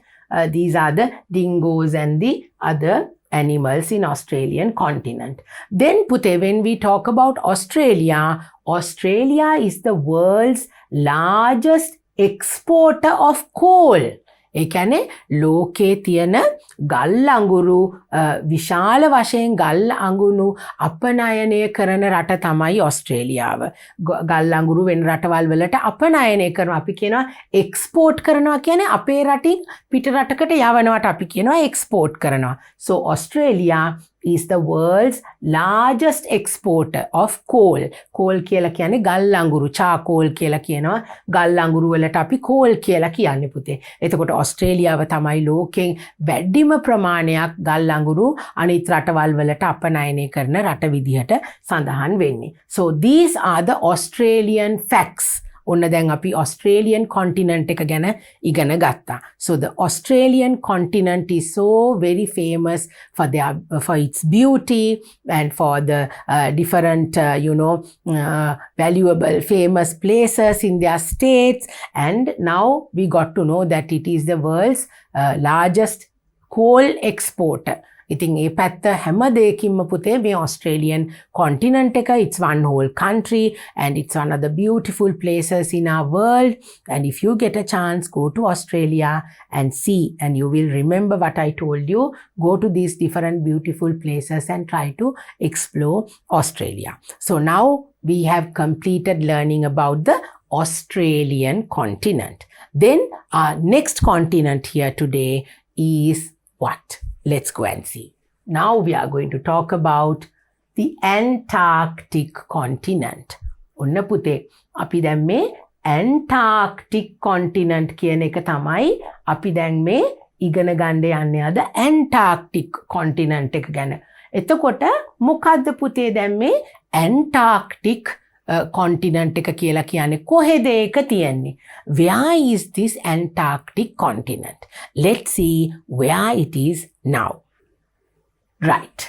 these are the dingoes and the other animals in Australian continent. Then Pute, when we talk about Australia, Australia is the world's largest exporter of coal. ඒ කියන්නේ ලෝකේ තියෙන ගල් අඟුරු විශාල වශයෙන් ගල් අඟුරු අපනයනය කරන රට තමයි ඔස්ට්‍රේලියාව. ගල් අඟුරු වෙන රටවල් වලට අපනයනය කරනවා. අපි කියනවා එක්ස්පෝර්ට් කරනවා කියන්නේ අපේ රටින් පිට රටකට යවනවට අපි කියනවා එක්ස්පෝර්ට් කරනවා. So Australia is the world's largest exporter of coal. Coal කියලා කියන්නේ ගල් අඟුරු, charcoal කියලා කියනවා. ගල් අඟුරු වලට අපි coal කියලා කියන්නේ පුතේ. එතකොට ඔස්ට්‍රේලියාව තමයි ලෝකෙන් වැඩිම ප්‍රමාණයක් ගල් අඟුරු අනිත් රටවල් වලට අපනයනය කරන රට විදිහට සඳහන් වෙන්නේ. So these are the Australian facts. ඔන්න දැන් අපි Australian continent එක ගැන ඉගෙන ගත්තා. So the Australian continent is so very famous for its beauty and for the different valuable famous places in their states, and now we got to know that it is the world's largest coal exporter. ඉතින් ඒ පැත්ත හැම දෙයකින්ම පුතේ මේ Australian continent එක, it's one whole country and it's one of the beautiful places in our world. And if you get a chance, go to Australia and see, and you will remember what I told you. Go to these different beautiful places and try to explore Australia. So now we have completed learning about the Australian continent. Then our next continent here today is what? Let's go and see. Now we are going to talk about the Antarctic continent. ඔන්න පුතේ අපි දැන් මේ Antarctic continent කියන එක තමයි අපි දැන් මේ ඉගෙන ගන්න යන්නේ අද Antarctic continent එක ගැන. එතකොට මොකද්ද පුතේ දැන් මේ Antarctic continent එක කියලා කියන්නේ කොහෙද ඒක තියෙන්නේ? Where is this Antarctic continent? Let's see where it is now. Right.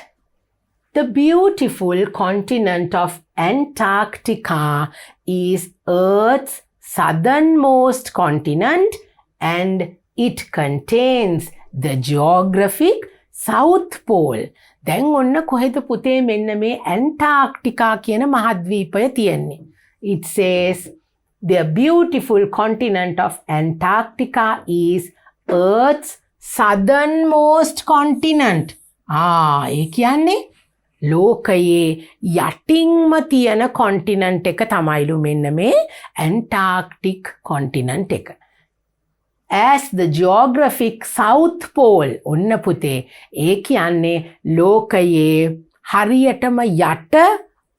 The beautiful continent of Antarctica is Earth's southernmost continent, and it contains the geographic South Pole. දැන් ඔන්න කොහෙද පුතේ මෙන්න මේ ඇන්ටාර්ක්ටිකා කියන මහද්වීපය තියෙන්නේ. It says the beautiful continent of Antarctica is Earth's southernmost continent. ඒ කියන්නේ ලෝකයේ යටින්ම තියෙන කොන්ටිනන්ට් එක තමයිලු මෙන්න මේ Antarctic continent එක. As the geographic South Pole, ඔන්න පුතේ ඒ කියන්නේ ලෝකයේ හරියටම යට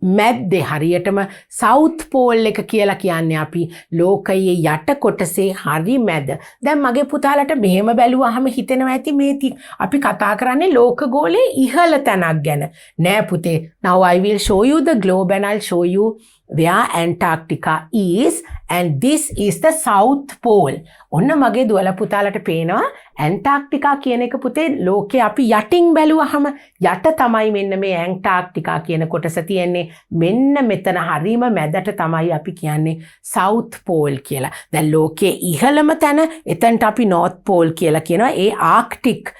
මැද්දේ හරියටම South Pole එක කියලා කියන්නේ අපි ලෝකයේ යට කොටසේ හරි මැද. දැන් මගේ පුතාලට මෙහෙම බැලුවාම හිතෙනවා ඇති මේ අපි කතා කරන්නේ ලෝක ගෝලයේ ඉහළ තැනක් ගැන. නෑ පුතේ. Now I will show you the globe and I'll show you where Antarctica is, and this is the South Pole. ඔන්න මගේ දුවලා පුතාලට පේනවා Antarctica කියන එක පුතේ ලෝකේ අපි යටින් බැලුවහම යට තමයි මෙන්න මේ Antarctica කියන කොටස තියෙන්නේ. මෙන්න මෙතන හරීම මැදට තමයි අපි කියන්නේ South Pole කියලා. දැන් ලෝකයේ ඉහළම තැන එතනට අපි North Pole කියලා කියනවා. ඒ Arctic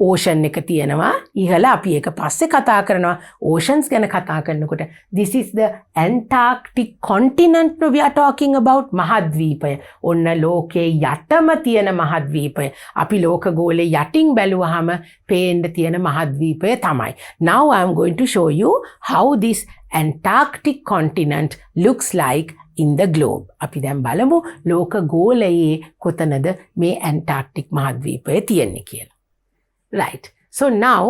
ocean එක තියෙනවා ඉහළ. අපි ඒක පස්සේ කතා කරනවා oceans ගැන කතා කරනකොට. This is the Antarctic continent we are talking about. මහද්වීපය. ඔන්න ලෝකයේ යටම තියෙන මහද්වීපය. අපි ලෝක ගෝලයේ යටින් බැලුවාම පේන්න තියෙන මහද්වීපය තමයි. Now I am going to show you how this Antarctic continent looks like in the globe. අපි දැන් බලමු ලෝක ගෝලයේ කොතනද මේ Antarctic මහද්වීපය තියෙන්නේ කියලා. Right. So now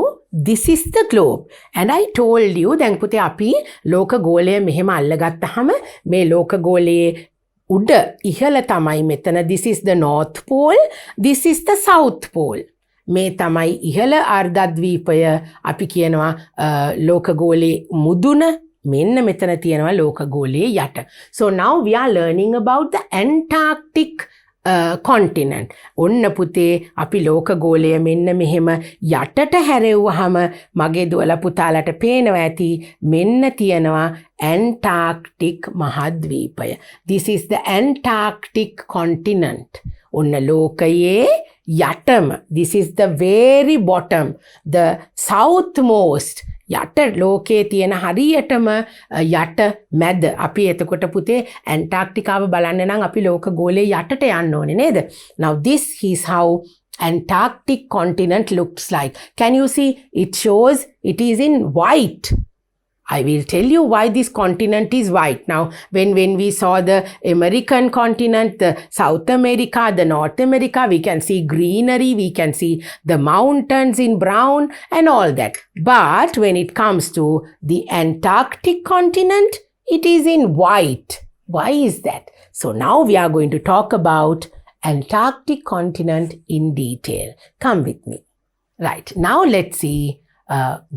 this is the globe, and I told you දැන් පුතේ අපි ලෝක ගෝලය මෙහෙම අල්ලගත්තාම මේ ලෝක ගෝලයේ උඩ ඉහළ තමයි මෙතන. This is the North Pole, this is the South Pole. මේ තමයි ඉහළ අර්ධද්වීපය. අපි කියනවා ලෝක ගෝලයේ මුදුන. මෙන්න මෙතන තියෙනවා ලෝක ගෝලයේ යට. So now we are learning about the Antarctic continent. ඔන්න පුතේ අපි ලෝක ගෝලය මෙන්න මෙහෙම යටට හැරෙව්වහම මගේ දුවලා පුතාලට පේනවා ඇති මෙන්න තියෙනවා Antarctic මහද්වීපය. This is the Antarctic continent. ඔන්න ලෝකයේ යටම. This is the very bottom, the southmost. යට ලෝකයේ තියෙන හරියටම යට මැද අපි එතකොට පුතේ ඇන්ටාර්ක්ටිකාව බලන්න නම් අපි ලෝක ගෝලයේ යටට යන්න ඕනේ නේද? Now this is how Antarctic continent looks like. Can you see? It shows it is in white. I will tell you why this continent is white. Now, when we saw the American continent, the South America, the North America, we can see greenery, we can see the mountains in brown and all that. But when it comes to the Antarctic continent, it is in white. Why is that? So now we are going to talk about Antarctic continent in detail. Come with me. Right, now let's see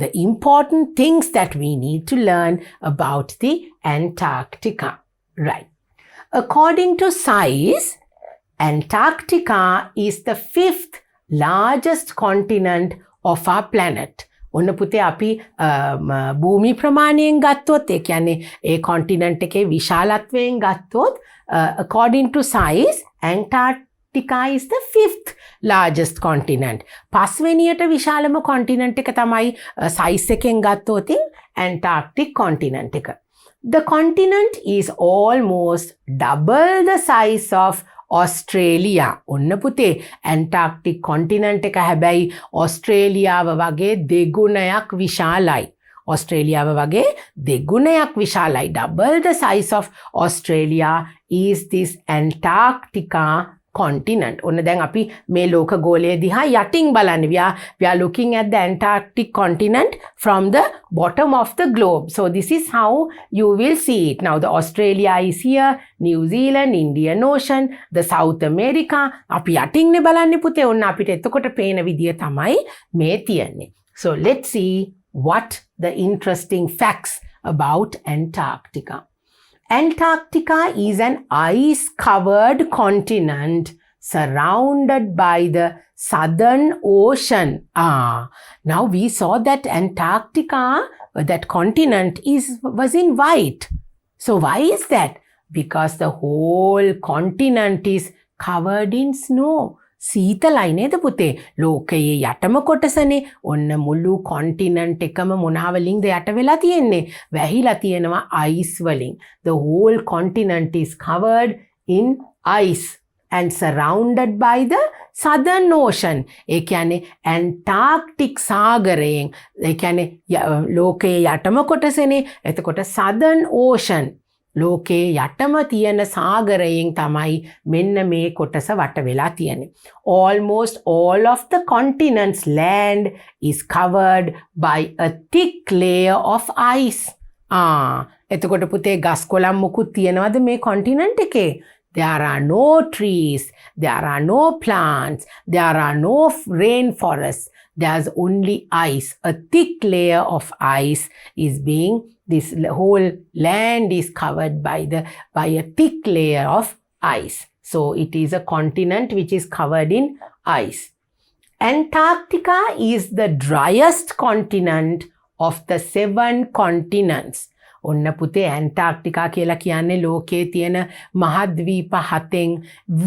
the important things that we need to learn about the Antarctica. Right. According to size, Antarctica is the 5th largest continent of our planet. ඔන්න පුතේ අපි භූමි ප්‍රමාණයෙන් ගත්තොත් ඒ කියන්නේ ඒ continent එකේ විශාලත්වයෙන් ගත්තොත් according to size, Antarctica is the 5th largest continent. පස්වෙනියට විශාලම continent එක තමයි size එකෙන් ගත්තොත් Antarctic continent එක. The continent is almost double the size of Australia. ඔන්න පුතේ Antarctic continent එක හැබැයි ඔස්ට්‍රේලියාව වගේ දෙගුණයක් විශාලයි. ඔස්ට්‍රේලියාව වගේ දෙගුණයක් විශාලයි. Double the size of Australia is this Antarctica continent. ඔන්න දැන් අපි මේ ලෝක ගෝලය දිහා යටින් බලන්නේ. We are looking at the Antarctic continent from the bottom of the globe. So this is how you will see it. Now the Australia is here, New Zealand, Indian Ocean, the South America. අපි යටින් බලන්නේ පුතේ. ඔන්න අපිට එතකොට පේන විදිය තමයි මේ තියෙන්නේ. So let's see what the interesting facts about Antarctica. Antarctica is an ice-covered continent surrounded by the Southern Ocean. Now we saw that Antarctica, that continent was in white. So why is that? Because the whole continent is covered in snow. සීතලයි නේද පුතේ? ලෝකයේ යටම කොටසනේ. ඔන්න මුළු කොන්ටිනන්ට් එකම මොනවා වලින්ද යට වෙලා තියෙන්නේ? වැහිලා තියෙනවා ice වලින්. The whole continent is covered in ice and surrounded by the Southern Ocean. ඒ කියන්නේ Antarctic සාගරයෙන්. ඒ කියන්නේ ලෝකයේ යටම කොටසනේ. එතකොට Southern Ocean. ලෝකේ යටම තියෙන සාගරයෙන් තමයි මෙන්න මේ කොටස වට වෙලා තියෙන්නේ. Almost all of the continent's land is covered by a thick layer of ice. එතකොට පුතේ ගස් කොළන් මුකුත් තියනවද මේ continent එකේ? There are no trees, there are no plants, there are no rainforests. There's only ice. A thick layer of ice is being, this whole land is covered by a thick layer of ice. So it is a continent which is covered in ice. Antarctica is the driest continent of the 7 continents. ඔන්න පුතේ ඇන්ටාර්ක්ටිකා කියලා කියන්නේ ලෝකයේ තියෙන මහද්වීප 7න්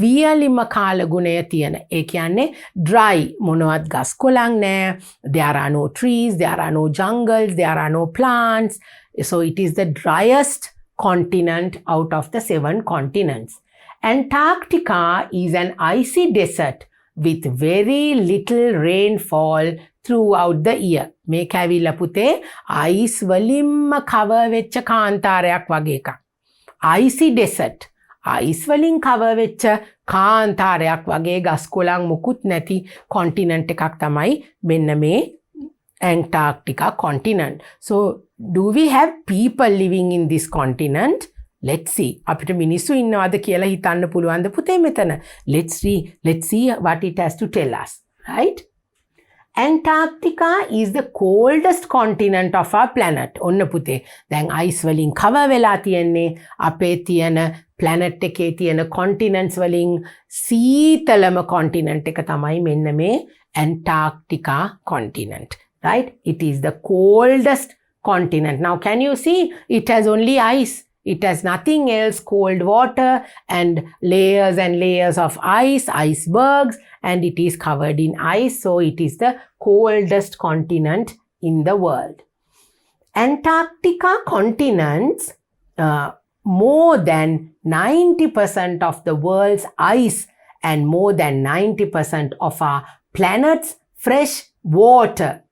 වියලිම කාලගුණය තියෙන. ඒ කියන්නේ dry, මොනවත් ගස් කොළන් නැහැ. There are no trees, there are no jungles, there are no plants. So it is the driest continent out of the 7 continents. Antarctica is an icy desert with very little rainfall throughout the year. මේක ඇවිල්ලා පුතේ ice වලින්ම cover වෙච්ච කාන්තාරයක් වගේ එකක්. Icy desert. ice වලින් cover වෙච්ච කාන්තාරයක් වගේ ගස් කොළන් මුකුත් නැති continent එකක් තමයි මෙන්න මේ Antarctica continent. So do we have people living in this continent? Let's see. අපිට මිනිස්සු ඉන්නවද කියලා හිතන්න පුළුවන්ද පුතේ මෙතන? Let's see what it has to tell us. Right? Antarctica is the coldest continent of our planet. ඔන්න පුතේ. දැන් ice වලින් cover වෙලා තියෙන්නේ අපේ තියෙන planet එකේ තියෙන continents වලින් සීතලම continent එක තමයි මෙන්න මේ Antarctica continent. Right? It is the coldest continent. Now can you see it has only ice. It has nothing else, cold water and layers of ice, icebergs, and it is covered in ice. So it is the coldest continent in the world. Antarctica continents, more than 90% of the world's ice and more than 90% of our planet's fresh water.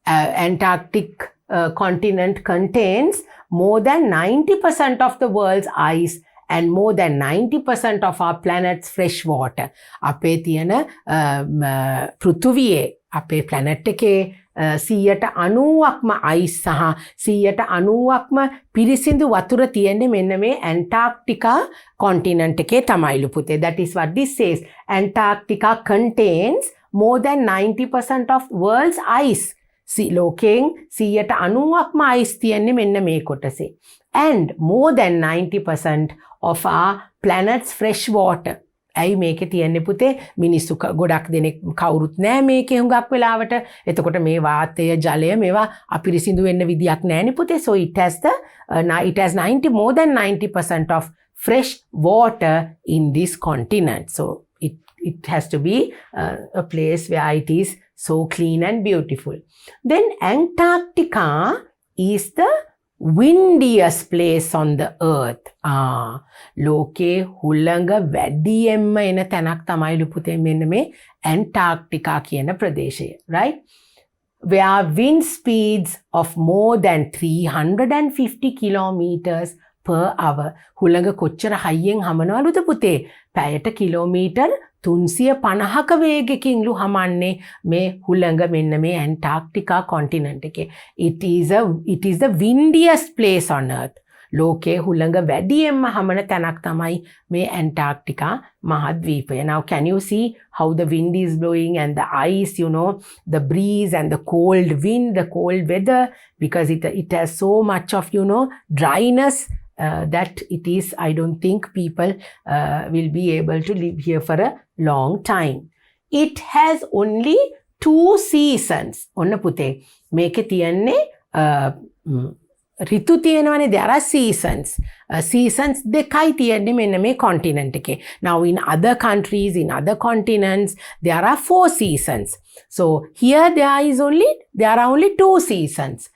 Antarctic continent contains more than 90% of the world's ice and more than 90% of our planet's fresh water. අපේ තියෙන පෘථුවියේ අපේ planet එකේ 90%ක්ම ice සහ 90%ක්ම පිරිසිදු වතුර තියෙන්නේ මෙන්න මේ Antarctica continent එකේ තමයිලු පුතේ. That is what this says. Antarctica contains more than 90% of world's ice. ලෝකයෙන් 90%ක්ම ice තියෙන්නේ මෙන්න මේ කොටසේ. And more than 90% of our planet's fresh water. ඇයි මේකේ තියෙන්නේ පුතේ? මිනිස්සු ගොඩක් දෙනෙක් කවුරුත් නැහැ මේකේ හුඟක් වෙලාවට. එතකොට මේ වාතය ජලය මේවා අපිරිසිදු වෙන්න විදියක් නැහැනේ පුතේ. So it has more than 90% of fresh water in this continent. So it has to be a place where it is so clean and beautiful. Then Antarctica is the windiest place on the earth. ලෝකේ හුළඟ වැඩියෙන්ම එන තැනක් තමයිලු පුතේ මෙන්න මේ Antarctica කියන ප්‍රදේශය. Right? Where wind speeds of more than 350 kilometers per hour. හුළඟ කොච්චර හයියෙන් හමනවලුද පුතේ? පැයට කිලෝමීටර් 350ක වේගකින්ලු හමන්නේ මේ හුළඟ මෙන්න මේ Antarctica continent එකේ. It is the windiest place on earth. ලෝකේ හුළඟ වැඩියෙන්ම හමන තැනක් තමයි මේ Antarctica මහද්වීපය. Now can you see how the wind is blowing and the ice, you know, the breeze and the cold wind, the cold weather, because it has so much of, you know, dryness. That it is, I don't think people will be able to live here for a long time. It has only 2 seasons. ඔන්න පුතේ මේකේ තියන්නේ ඍතු තියෙනවනේ. There are seasons. Seasons දෙකයි තියෙන්නේ මෙන්න මේ continent එකේ. Now in other countries, in other continents, there are 4 seasons. So here there are only 2 seasons.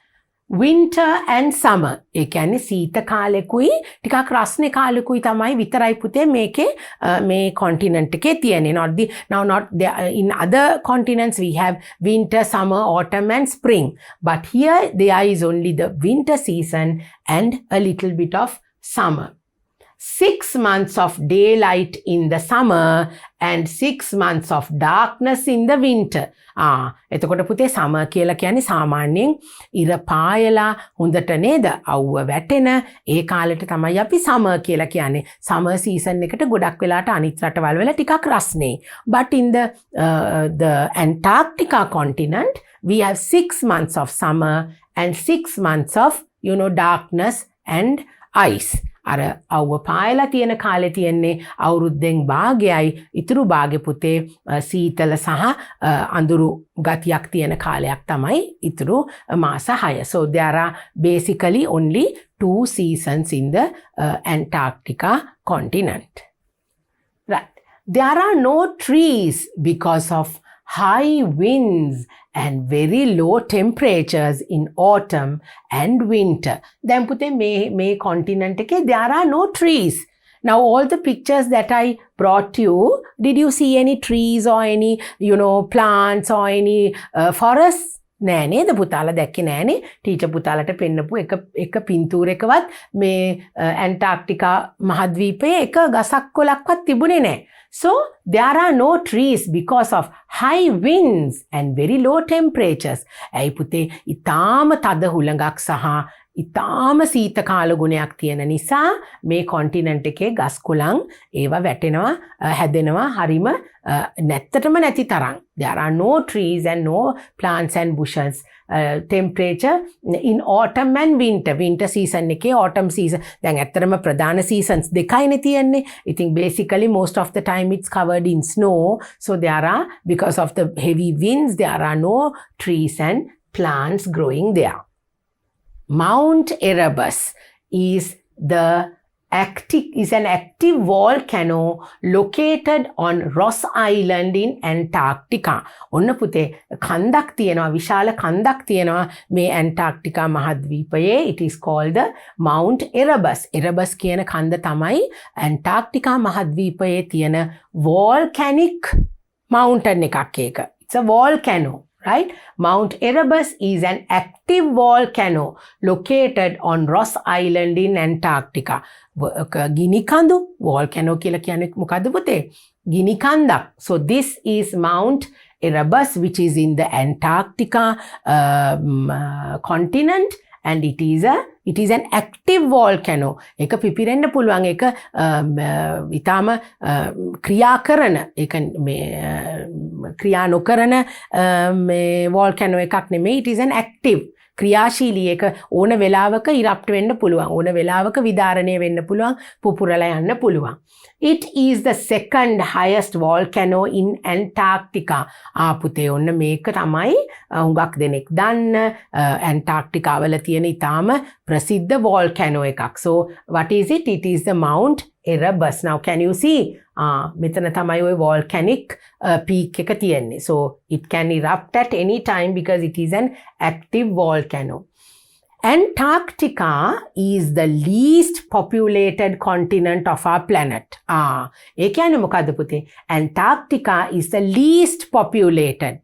Winter and summer. ඒ කියන්නේ සීත කාලෙකුයි ටිකක් රස්නේ කාලෙකුයි තමයි විතරයි පුතේ මේකේ මේ continent එකේ තියෙන්නේ. Not in other continents we have winter, summer, autumn and spring. But here there is only the winter season and a little bit of summer. 6 months of daylight in the summer and 6 months of darkness in the winter. එතකොට පුතේ summer කියලා කියන්නේ සාමාන්‍යයෙන් ඉර පායලා හොඳට නේද අවුව වැටෙන ඒ කාලෙට තමයි අපි summer කියලා කියන්නේ. summer season එකට ගොඩක් වෙලාට අනිත් රටවල් වල ටිකක් රස්නේ. But in the Antarctica continent we have 6 months of summer and 6 months of, you know, darkness and ice. අර අවුව පායලා තියෙන කාලේ තියෙන්නේ අවුරුද්දෙන් භාගයයි ඉතුරු භාගෙ පුතේ සීතල සහ අඳුරු ගතියක් තියෙන කාලයක් තමයි ඉතුරු මාස 6. So there are basically only 2 seasons in the Antarctica continent. Right. There are no trees because of high winds and very low temperatures in autumn and winter. Then pute may continent ekේ there are no trees. Now all the pictures that I brought you, did you see any trees or any, you know, plants or any forests? නෑ නේද පුතාලා දැක්කේ නෑනේ. Teacher පුතාලට පෙන්නපු එක පින්තූරයකවත් මේ ඇන්ටාර්ක්ටිකා මහද්වීපයේ එක ගසක් කොලක්වත් තිබුණේ නෑ. So there are no trees because of high winds and very low temperatures. ඇයි පුතේ ඉතාම තද හුළඟක් සහ ඉතාම සීත කාලගුණයක් තියෙන නිසා මේ කොන්ටිනන්ට් එකේ ගස් කුලන් ඒවා වැටෙනවා හැදෙනවා හරිම නැත්තටම නැති තරම්. There are no trees and no plants and bushes. Temperature in autumn and winter season එකේ autumn season දැන් ඇත්තටම ප්‍රධාන seasons දෙකයිනේ තියෙන්නේ. I think basically most of the time it's covered in snow, so there are, because of the heavy winds, there are no trees and plants growing there. Mount Erebus is an active volcano located on Ross Island in Antarctica. ඔන්න පුතේ කන්දක් තියෙනවා, විශාල කන්දක් තියෙනවා මේ Antarctica මහද්වීපයේ. It is called the Mount Erebus. Erebus කියන කන්ද තමයි Antarctica මහද්වීපයේ තියෙන volcanic mountain එකක් ඒක. It's a volcano. Right? Mount Erebus is an active volcano located on Ross Island in Antarctica. ගිනි කඳු volcano කියලා කියන්නේ මොකද්ද පුතේ? ගිනි කන්දක්. So this is Mount Erebus, which is in the Antarctica continent, and it is an active volcano. ඒක පිපිරෙන්න පුළුවන්. ඒක ඊටාම ක්‍රියා කරන, ඒක මේ ක්‍රියා නොකරන මේ volcano එකක් නෙමෙයි. It is an active, ක්‍රියාශීලී. ඒක ඕන වෙලාවක ඉරප්ට් වෙන්න පුළුවන්, ඕන වෙලාවක විදාරණය වෙන්න පුළුවන්, පුපුරලා යන්න පුළුවන්. It is the second highest volcano in Antarctica. පුතේ ඔන්න මේක තමයි හුඟක් දෙනෙක් දන්න Antarctica වල තියෙන ඉතාම ප්‍රසිද්ධ volcano එකක්. So what is it? It is the Mount Erebus. Now can you see? මෙතන තමයි ওই volcanic peak එක තියෙන්නේ. So it can erupt at any time because it is an active volcano. Antarctica is the least populated continent of our planet. ඒ කියන්නේ මොකද්ද පුතේ? Antarctica is the least populated.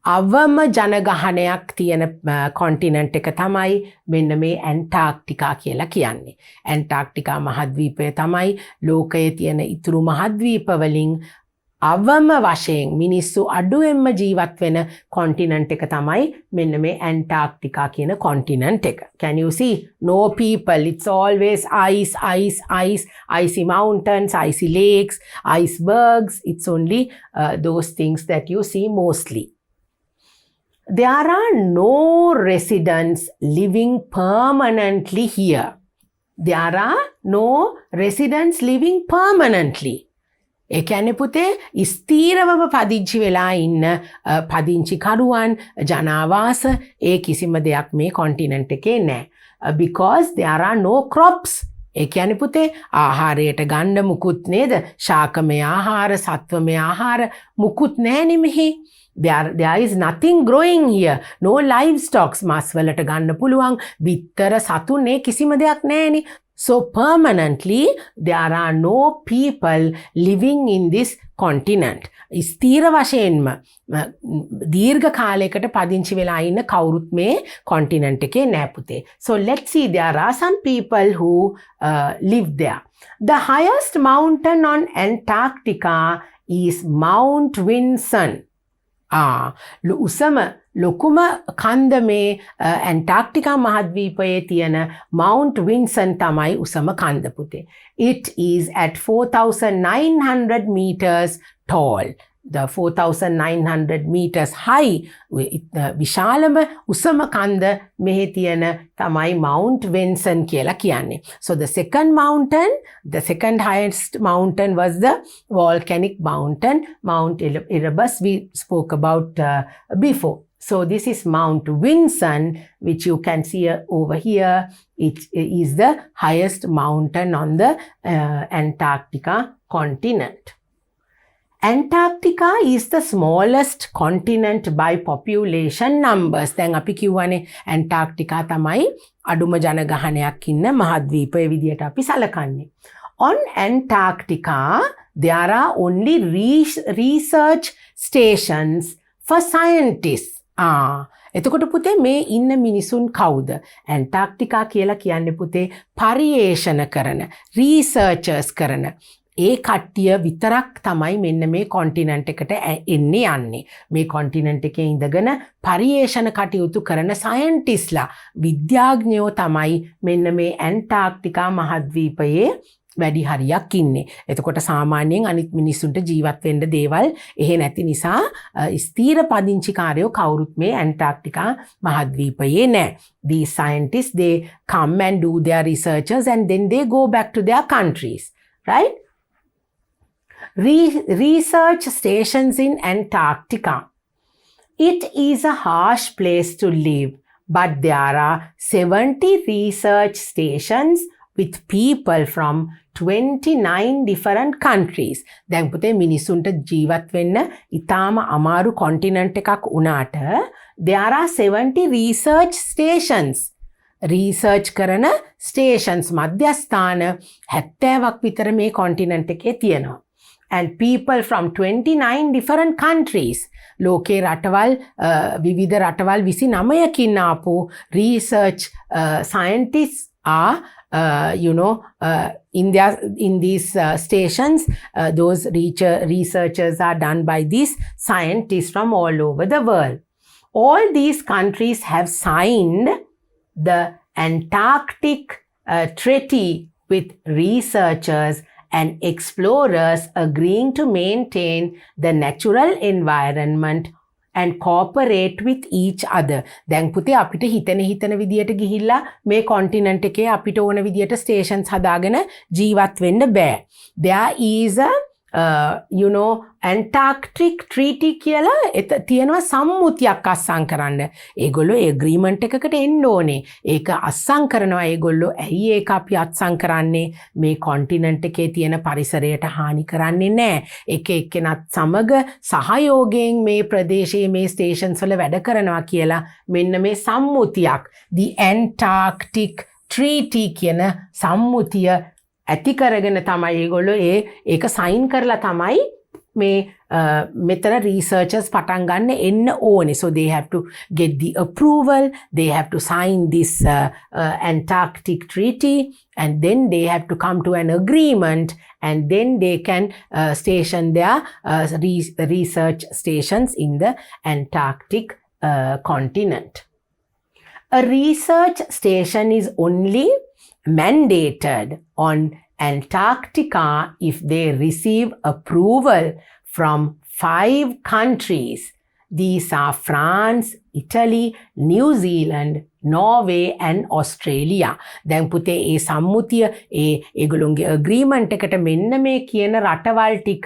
අවම ජනගහනයක් තියෙන කොන්ටිනන්ට් එක තමයි මෙන්න මේ ඇන්ටාර්ක්ටිකා කියලා කියන්නේ. ඇන්ටාර්ක්ටිකා මහද්වීපය තමයි ලෝකයේ තියෙන ඉතුරු මහද්වීප වලින් අවම වශයෙන් මිනිස්සු අඩුවෙන්ම ජීවත් වෙන කොන්ටිනන්ට් එක තමයි මෙන්න මේ ඇන්ටාර්ක්ටිකා කියන කොන්ටිනන්ට් එක. Can you see? No people. It's always ice, ice, ice, icy mountains, icy lakes, icebergs. It's only those things that you see mostly. There are no residents living permanently here. There are no residents living permanently. ඒ කියන්නේ පුතේ ස්ථීරවම පදිංචි වෙලා ඉන්න පදිංචිකරුවන් ජනාවාස ඒ කිසිම දෙයක් මේ කොන්ටිනන්ට් එකේ නැහැ. Because there are no crops. ඒ කියන්නේ පුතේ ආහාරයට ගන්න මුකුත් නේද? ශාකමය ආහාර, සත්වමය ආහාර මුකුත් නැහැ නෙමෙහි. There is nothing growing here. No livestock. මස් වලට ගන්න පුළුවන් බිත්තර සතුන් ඒ කිසිම දෙයක් නැහැනේ. So permanently there are no people living in this continent. ස්ථීර වශයෙන්ම දීර්ඝ කාලයකට පදිංචි වෙලා ඉන්න කවුරුත් මේ කොන්ටිනන්ට් එකේ නැහැ පුතේ. So let's see, there are some people who live there. The highest mountain on Antarctica is Mount Vinson. උසම ලොකුම කන්ද මේ ඇන්ටාර්ක්ටිකා මහද්වීපයේ තියෙන Mount Vinson තමයි උසම කන්ද පුතේ. It is at 4,900 meters tall. The 4,900 meters high, විශාලම උසම කන්ද මෙහි තියෙන තමයි Mount Vinson කියලා කියන්නේ. So the second highest mountain was the volcanic mountain, Mount Erebus, we spoke about before. So this is Mount Vinson, which you can see over here. It is the highest mountain on the Antarctica continent. Antarctica is the smallest continent by population numbers. දැන් අපි කියවනේ Antarctica තමයි අඩුම ජනගහනයක් ඉන්න මහද්වීපය විදියට අපි සලකන්නේ. On Antarctica there are only research stations for scientists. එතකොට පුතේ මේ ඉන්න මිනිසුන් කවුද? ඇන්ටාර්ක්ටිකා කියලා කියන්නේ පුතේ පරිේෂණ කරන, රීසර්චර්ස් කරන ඒ කට්ටිය විතරක් තමයි මෙන්න මේ කොන්ටිනන්ට් එකට එන්නේ යන්නේ. මේ කොන්ටිනන්ට් එකේ ඉඳගෙන පරිේෂණ කටයුතු කරන සයන්ටිස්ලා විද්‍යාඥයෝ තමයි මෙන්න මේ ඇන්ටාර්ක්ටිකා මහද්වීපයේ වැඩි හරියක් ඉන්නේ. එතකොට සාමාන්‍යයෙන් අනිත් මිනිස්සුන්ට ජීවත් වෙන්න දේවල් එහෙ නැති නිසා ස්ථීර පදිංචිකාරයෝ කවුරුත් මේ ඇන්ටාර්ක්ටිකා මහද්වීපයේ නැහැ. These scientists, they come and do their researches and then they go back to their countries, right? Research stations in Antarctica. It is a harsh place to live, but there are 70 research stations with people from 29 different countries. දැන් පුතේ මිනිසුන්ට ජීවත් වෙන්න ඉතාම අමාරු කොන්ටිනන්ට් එකක් වුණාට there are 70 research stations. Research කරන ස්ටේෂන්ස් මධ්‍යස්ථාන 70ක් විතර මේ කොන්ටිනන්ට් එකේ තියෙනවා. And people from 29 different countries. ලෝකේ රටවල් විවිධ රටවල් 29කින් ආපු research scientists are in these stations, those researchers are done by these scientists from all over the world. All these countries have signed the Antarctic Treaty with researchers and explorers agreeing to maintain the natural environment and cooperate with each other. දැන් පුතේ අපිට හිතන විදියට ගිහිල්ලා මේ කොන්ටිනන්ට් එකේ අපිට ඕන විදියට ස්ටේෂන්ස් හදාගෙන ජීවත් වෙන්න බෑ. There is a Antarctic Treaty කියලා තියෙනවා සම්මුතියක් අත්සන් කරන්න. ඒගොල්ලෝ ඒග්‍රීමන්ට් එකකට එන්න ඕනේ. ඒක අත්සන් කරනවා ඒගොල්ලෝ. ඇයි ඒක අපි අත්සන් කරන්නේ? මේ කොන්ටිනන්ට් එකේ තියෙන පරිසරයට හානි කරන්නේ නැහැ. එක එක්කෙනත් සමග සහයෝගයෙන් මේ ප්‍රදේශයේ මේ ස්ටේෂන්ස් වල වැඩ කරනවා කියලා මෙන්න මේ සම්මුතියක්. The Antarctic Treaty කියන සම්මුතිය ඇති කරගෙන තමයි ඒගොල්ලෝ ඒක සයින් කරලා තමයි මේ මෙතන researchers පටන් ගන්න එන්න ඕනේ. So they have to get the approval, they have to sign this Antarctic Treaty, and then they have to come to an agreement, and then they can station their research stations in the Antarctic continent. A research station is only mandated on Antarctica if they receive approval from 5 countries. These are France, Italy, New Zealand, Norway and Australia. දැන් පුතේ ඒ සම්මුතිය ඒගොල්ලොන්ගේ agreement එකට මෙන්න මේ කියන රටවල් ටික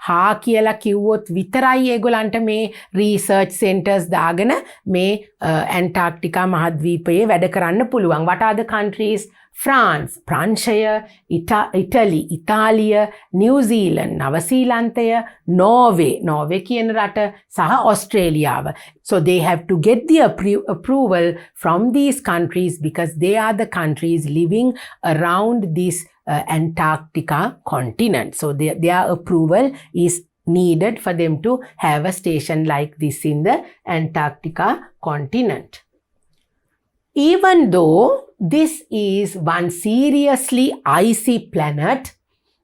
හා කියලා කිව්වොත් විතරයි ඒගොල්ලන්ට මේ research centers දාගෙන මේ ඇන්ටාර්ක්ටිකා මහද්වීපයේ වැඩ කරන්න පුළුවන්. What are the countries? France, ප්‍රංශය, Italy, Italy, New Zealand, නවසීලන්තය, Norway කියන රට සහ ඔස්ට්‍රේලියාව. So they have to get the approval from these countries because they are the countries living around this Antarctica continent. So their approval is needed for them to have a station like this in the Antarctica continent. Even though this is one seriously icy planet,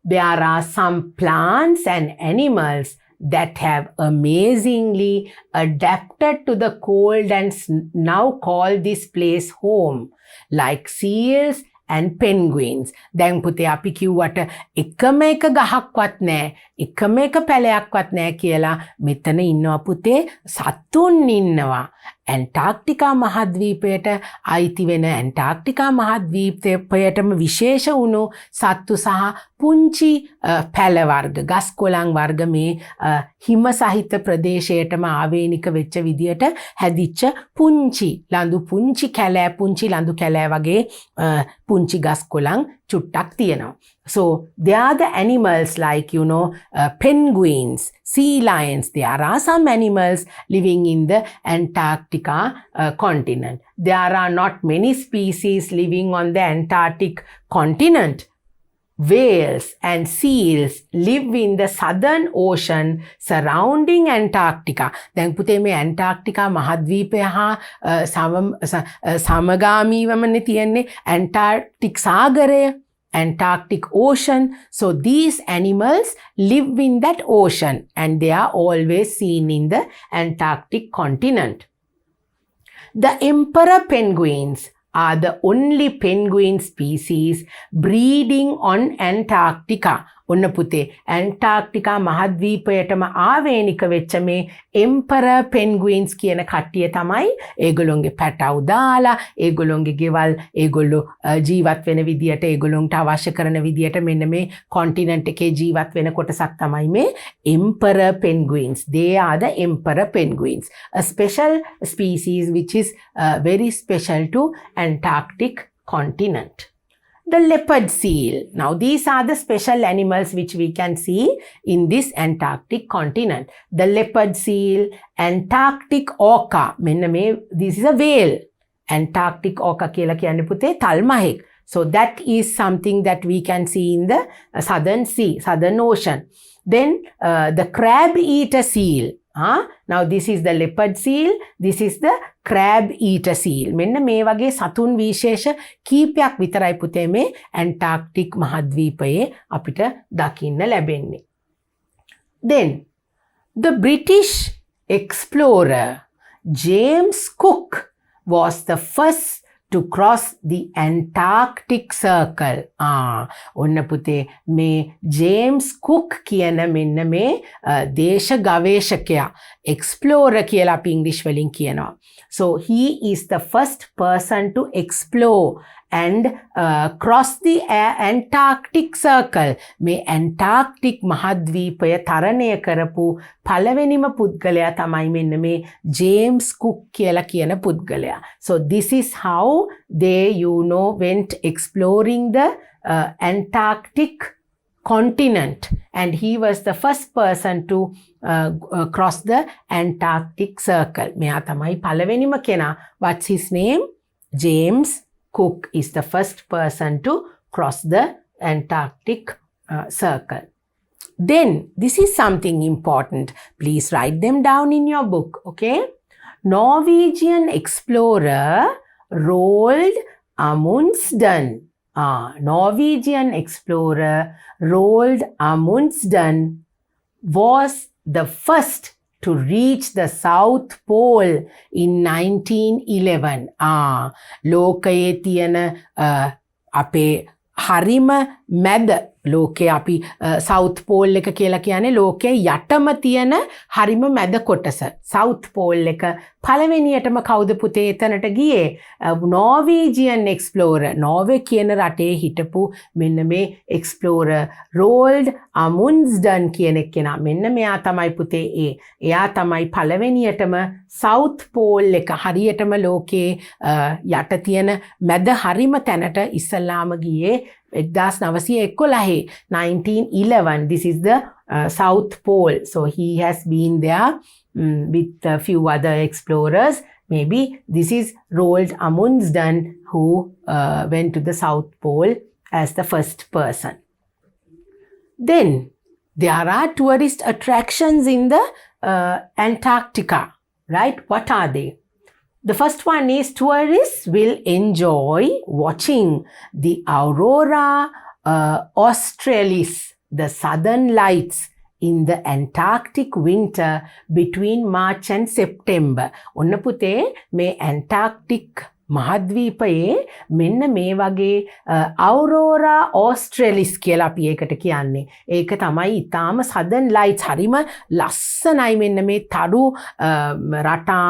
there are some plants and animals that have amazingly adapted to the cold and now call this place home, like seals and penguins. දැන් පුතේ අපි කිව්වට එකම එක ගහක්වත් නැහැ, එකම එක පැලයක්වත් නැහැ කියලා මෙතන ඉන්නවා පුතේ සතුන් ඉන්නවා. ඇන්ටාර්ක්ටිකා මහද්වීපයට අයිති වෙන ඇන්ටාර්ක්ටිකා මහද්වීපයටම විශේෂ වුණු සත්තු සහ පුංචි පැල වර්ග, ගස් කොළන් වර්ග මේ හිම සහිත ප්‍රදේශයටම ආවේනික වෙච්ච විදියට හැදිච්ච පුංචි ලඳු ලඳු කැලෑ වගේ පුංචි ගස් කොළන් චුට්ටක් තියෙනවා. So there are the animals like penguins, sea lions. There are some animals living in the Antarctica continent. There are not many species living on the Antarctic continent. Whales and seals live in the southern ocean surrounding Antarctica. දැන් පුතේ මේ ඇන්ටාර්ක්ටිකා මහද්වීපය හා සමගාමීවමනේ තියෙන්නේ ඇන්ටාර්ක්ටික් සාගරය. Antarctic Ocean. So these animals live in that ocean and they are always seen in the Antarctic continent. The emperor penguins are the only penguin species breeding on Antarctica. ඔන්න පුතේ ඇන්ටාර්ක්ටිකා මහද්වීපයටම ආවේනික වෙච්ච මේ එම්පරර් පෙන්ගුයින්ස් කියන කට්ටිය තමයි ඒගොල්ලොන්ගේ පැටව් දාලා ඒගොල්ලොන්ගේ ගෙවල් ඒගොල්ලෝ ජීවත් වෙන විදියට ඒගොල්ලොන්ට අවශ්‍ය කරන විදියට මෙන්න මේ කොන්ටිනන්ට් එකේ ජීවත් වෙන කොටසක් තමයි මේ emperor penguins. They are the emperor penguins, a special species which is very special to Antarctic continent. The leopard seal. Now these are the special animals which we can see in this Antarctic continent. The leopard seal, Antarctic orca. This is a whale. Antarctic orca කියලා කියන්නේ පුතේ තල්මහෙක්. So that is something that we can see in the southern sea, southern ocean. Then the crab eater seal. Now this is the leopard seal, this is the crab eater seal. මෙන්න මේ වගේ සතුන් විශේෂ කීපයක් විතරයි පුතේ මේ ඇන්ටාර්ක්ටික් මහද්වීපයේ අපිට දකින්න ලැබෙන්නේ. Then the British explorer James Cook was the first to cross the Antarctic Circle. ඔන්න පුතේ මේ ජේම්ස් කුක් කියන මෙන්න මේ දේශ ගවේෂකයා explorer කියලා අපි ඉංග්‍රීසි වලින් කියනවා. So he is the first person to explore and cross the Antarctic Circle. මේ Antarctic මහද්වීපය තරණය කරපු පළවෙනිම පුද්ගලයා තමයි මෙන්න මේ ජේම්ස් කුක් කියලා කියන පුද්ගලයා. So this is how they went exploring the Antarctic continent and he was the first person to cross the Antarctic Circle. මෙයා තමයි පළවෙනිම කෙනා. What's his name? James Cook is the first person to cross the Antarctic Circle. Then, this is something important. Please write them down in your book, okay? Norwegian explorer Roald Amundsen. Norwegian explorer Roald Amundsen was the first to reach the South Pole in 1911. ලෝකයේ තියෙන අපේ හරිම මැද ලෝකයේ අපි South Pole එක කියලා කියන්නේ ලෝකයේ යටම තියෙන හරිම මැද කොටස. South Pole එක පළවෙනියටම කවුද පුතේ එතනට ගියේ? Norwegian explorer. නෝර්වේ කියන රටේ හිටපු මෙන්න මේ explorer Roald Amundsen කියන කෙනා. මෙන්න මෙයා තමයි පුතේ එයා තමයි පළවෙනියටම South Pole එක හරියටම ලෝකයේ යට තියෙන මැද හරිම තැනට ඉස්සල්ලාම ගියේ 1911. This is the South Pole. So he has been there with a few other explorers. Maybe this is Roald Amundsen who went to the South Pole as the first person. Then there are tourist attractions in the Antarctica, right? What are they? The first one is tourists will enjoy watching the aurora australis, the southern lights in the Antarctic winter between March and September. ඔන්න පුතේ මේ Antarctic මහද්වීපයේ මෙන්න මේ වගේ aurora australis කියලා අපි ඒකට කියන්නේ. ඒක තමයි ඊටාම southern lights හරිම ලස්සනයි මෙන්න මේ තරු රටා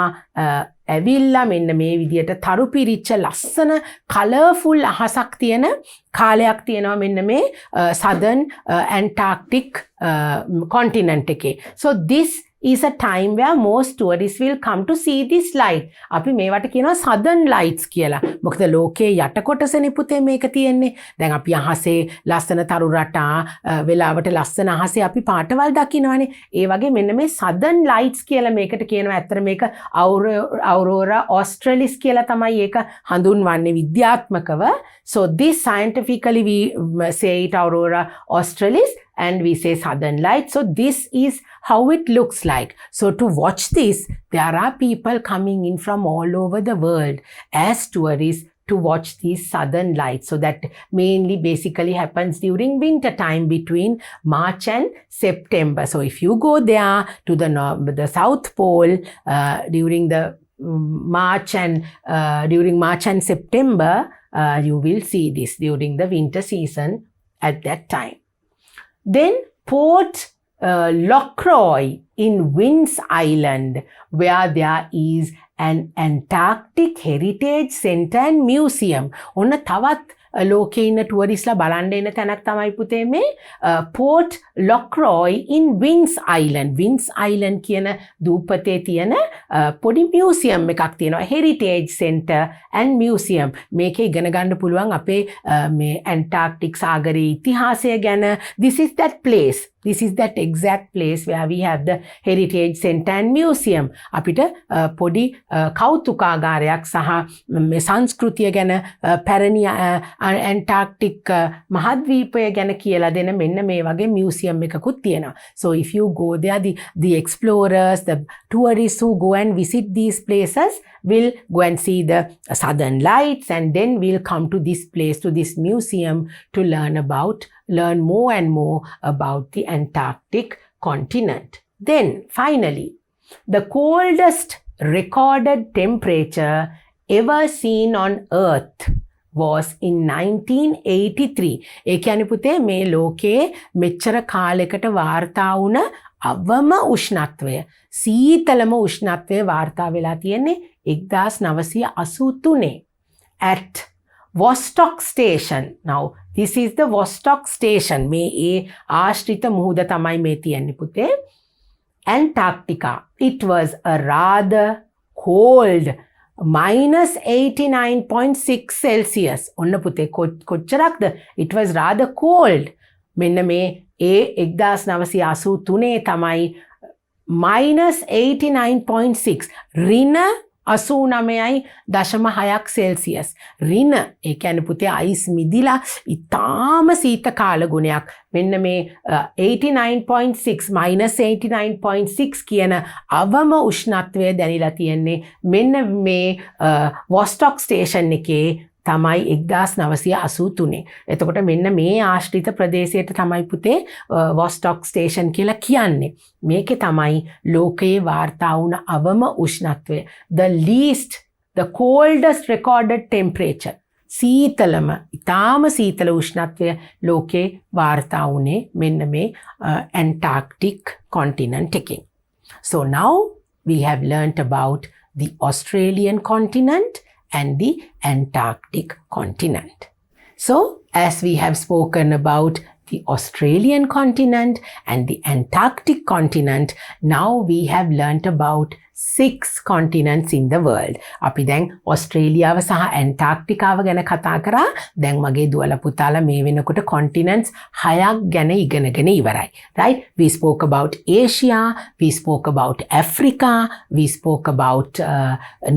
ඇවිල්ලා මෙන්න මේ විදියට තරු පිරිච්ච ලස්සන කලර්ෆුල් අහසක් තියෙන කාලයක් තියෙනවා මෙන්න මේ southern Antarctic continent එකේ. So this is a time where most tourists will come to see this light. අපි මේවට කියනවා southern lights කියලා. මොකද ලෝකයේ යට කොටසනේ පුතේ මේක තියෙන්නේ. දැන් අපි අහසේ ලස්සන තරු රටා වෙලාවට ලස්සන අහසේ අපි පාටවල් දකින්නවානේ. ඒ වගේ මෙන්න මේ southern lights කියලා මේකට කියනවා. ඇත්තට මේක aurora australis කියලා තමයි ඒක හඳුන්වන්නේ විද්‍යාත්මකව. So this scientifically we say it aurora australis and we say southern lights. So this is how it looks like. So to watch this, there are people coming in from all over the world as tourists to watch these southern lights. So that mainly basically happens during winter time between March and September. So if you go there to the South Pole during the March and September, you will see this during the winter season at that time. Then Port Lockroy in Winds Island, where there is an Antarctic Heritage Center and Museum. ඔන්න තවත් ලෝකේ ඉන්න ටුවරිස්ලා බලන්න එන තැනක් තමයි පුතේ මේ Port Lockroy in Winds Island. Winds Island කියන දූපතේ තියෙන පොඩි මියුසියම් එකක් තියෙනවා. Heritage Center and Museum. මේකේ ඉගෙන ගන්න පුළුවන් අපේ මේ Antarctic සාගරයේ ඉතිහාසය ගැන. This is that place. This is that exact place where we have the Heritage Center and Museum. අපිට පොඩි කෞතුකාගාරයක් සහ මේ සංස්කෘතිය ගැන පැරණි Antarctic මහද්වීපය ගැන කියලා දෙන මෙන්න මේ වගේ museum එකකුත් තියෙනවා. So if you go there, the explorers, the tourists who go and visit these places will go and see the southern lights, and then we'll come to this place, to this museum, to learn more and more about the Antarctic continent. Then finally, the coldest recorded temperature ever seen on Earth was in 1983. ඒ කියන්නේ පුතේ මේ ලෝකයේ මෙච්චර කාලයකට වාර්තා වුණ අවම උෂ්ණත්වය, සීතලම උෂ්ණත්වය වාර්තා වෙලා තියෙන්නේ 1983 at Vostok Station. Now, this is the Vostok Station. මේ ඒ ආශ්‍රිත මුහුද තමයි මේ තියෙන්නේ පුතේ. Antarctica. It was a rather cold -89.6 Celsius. ඔන්න පුතේ කොච්චරක්ද? It was rather cold. මෙන්න මේ ඒ 1983 තමයි -89.6 ඍණ 89.6 සෙල්සියස්. ඍණ ඒ කියන්නේ පුතේ අයිස් මිදිලා ඉතාම සීත කාල ගුණයක්. මෙන්න මේ 89.6 -89.6 කියන අවම උෂ්ණත්වය දැනිලා තියෙන්නේ මෙන්න මේ වොස්ටොක් ස්ටේෂන් එකේ තමයි 1983. එතකොට මෙන්න මේ ආශ්‍රිත ප්‍රදේශයට තමයි පුතේ වොස්ටොක් ස්ටේෂන් කියලා කියන්නේ. මේකේ තමයි ලෝකයේ වාර්තා වුණ අවම උෂ්ණත්වය. The coldest recorded temperature. සීතලම ඉතාම සීතල උෂ්ණත්වය ලෝකේ වාර්තා වුණේ මෙන්න මේ Antarctic continent එකෙන්. So now we have learnt about the Australian continent and the Antarctic continent. So, as we have spoken about the Australian continent and the Antarctic continent, now we have learnt about 6 continents in the world. අපි දැන් ඔස්ට්‍රේලියාව සහ ඇන්ටාර්ක්ටිකාව ගැන කතා කරා. දැන් මගේ දුවලා පුතාලා මේ වෙනකොට continents 6ක් ගැන ඉගෙනගෙන ඉවරයි. Right? We spoke about Asia, we spoke about Africa, we spoke about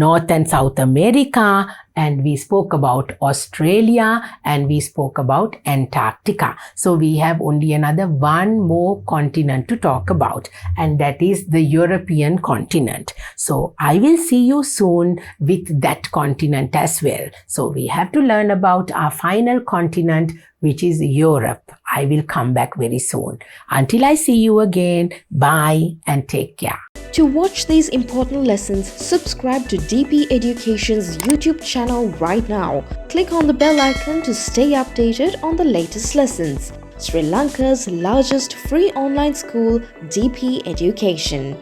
North and South America, and we spoke about Australia, and we spoke about Antarctica. So we have only another one more continent to talk about, and that is the European continent. So I will see you soon with that continent as well. So we have to learn about our final continent, which is Europe. I will come back very soon. Until I see you again, bye and take care. To watch these important lessons, subscribe to DP Education's YouTube channel right now. Click on the bell icon to stay updated on the latest lessons. Sri Lanka's largest free online school, DP Education.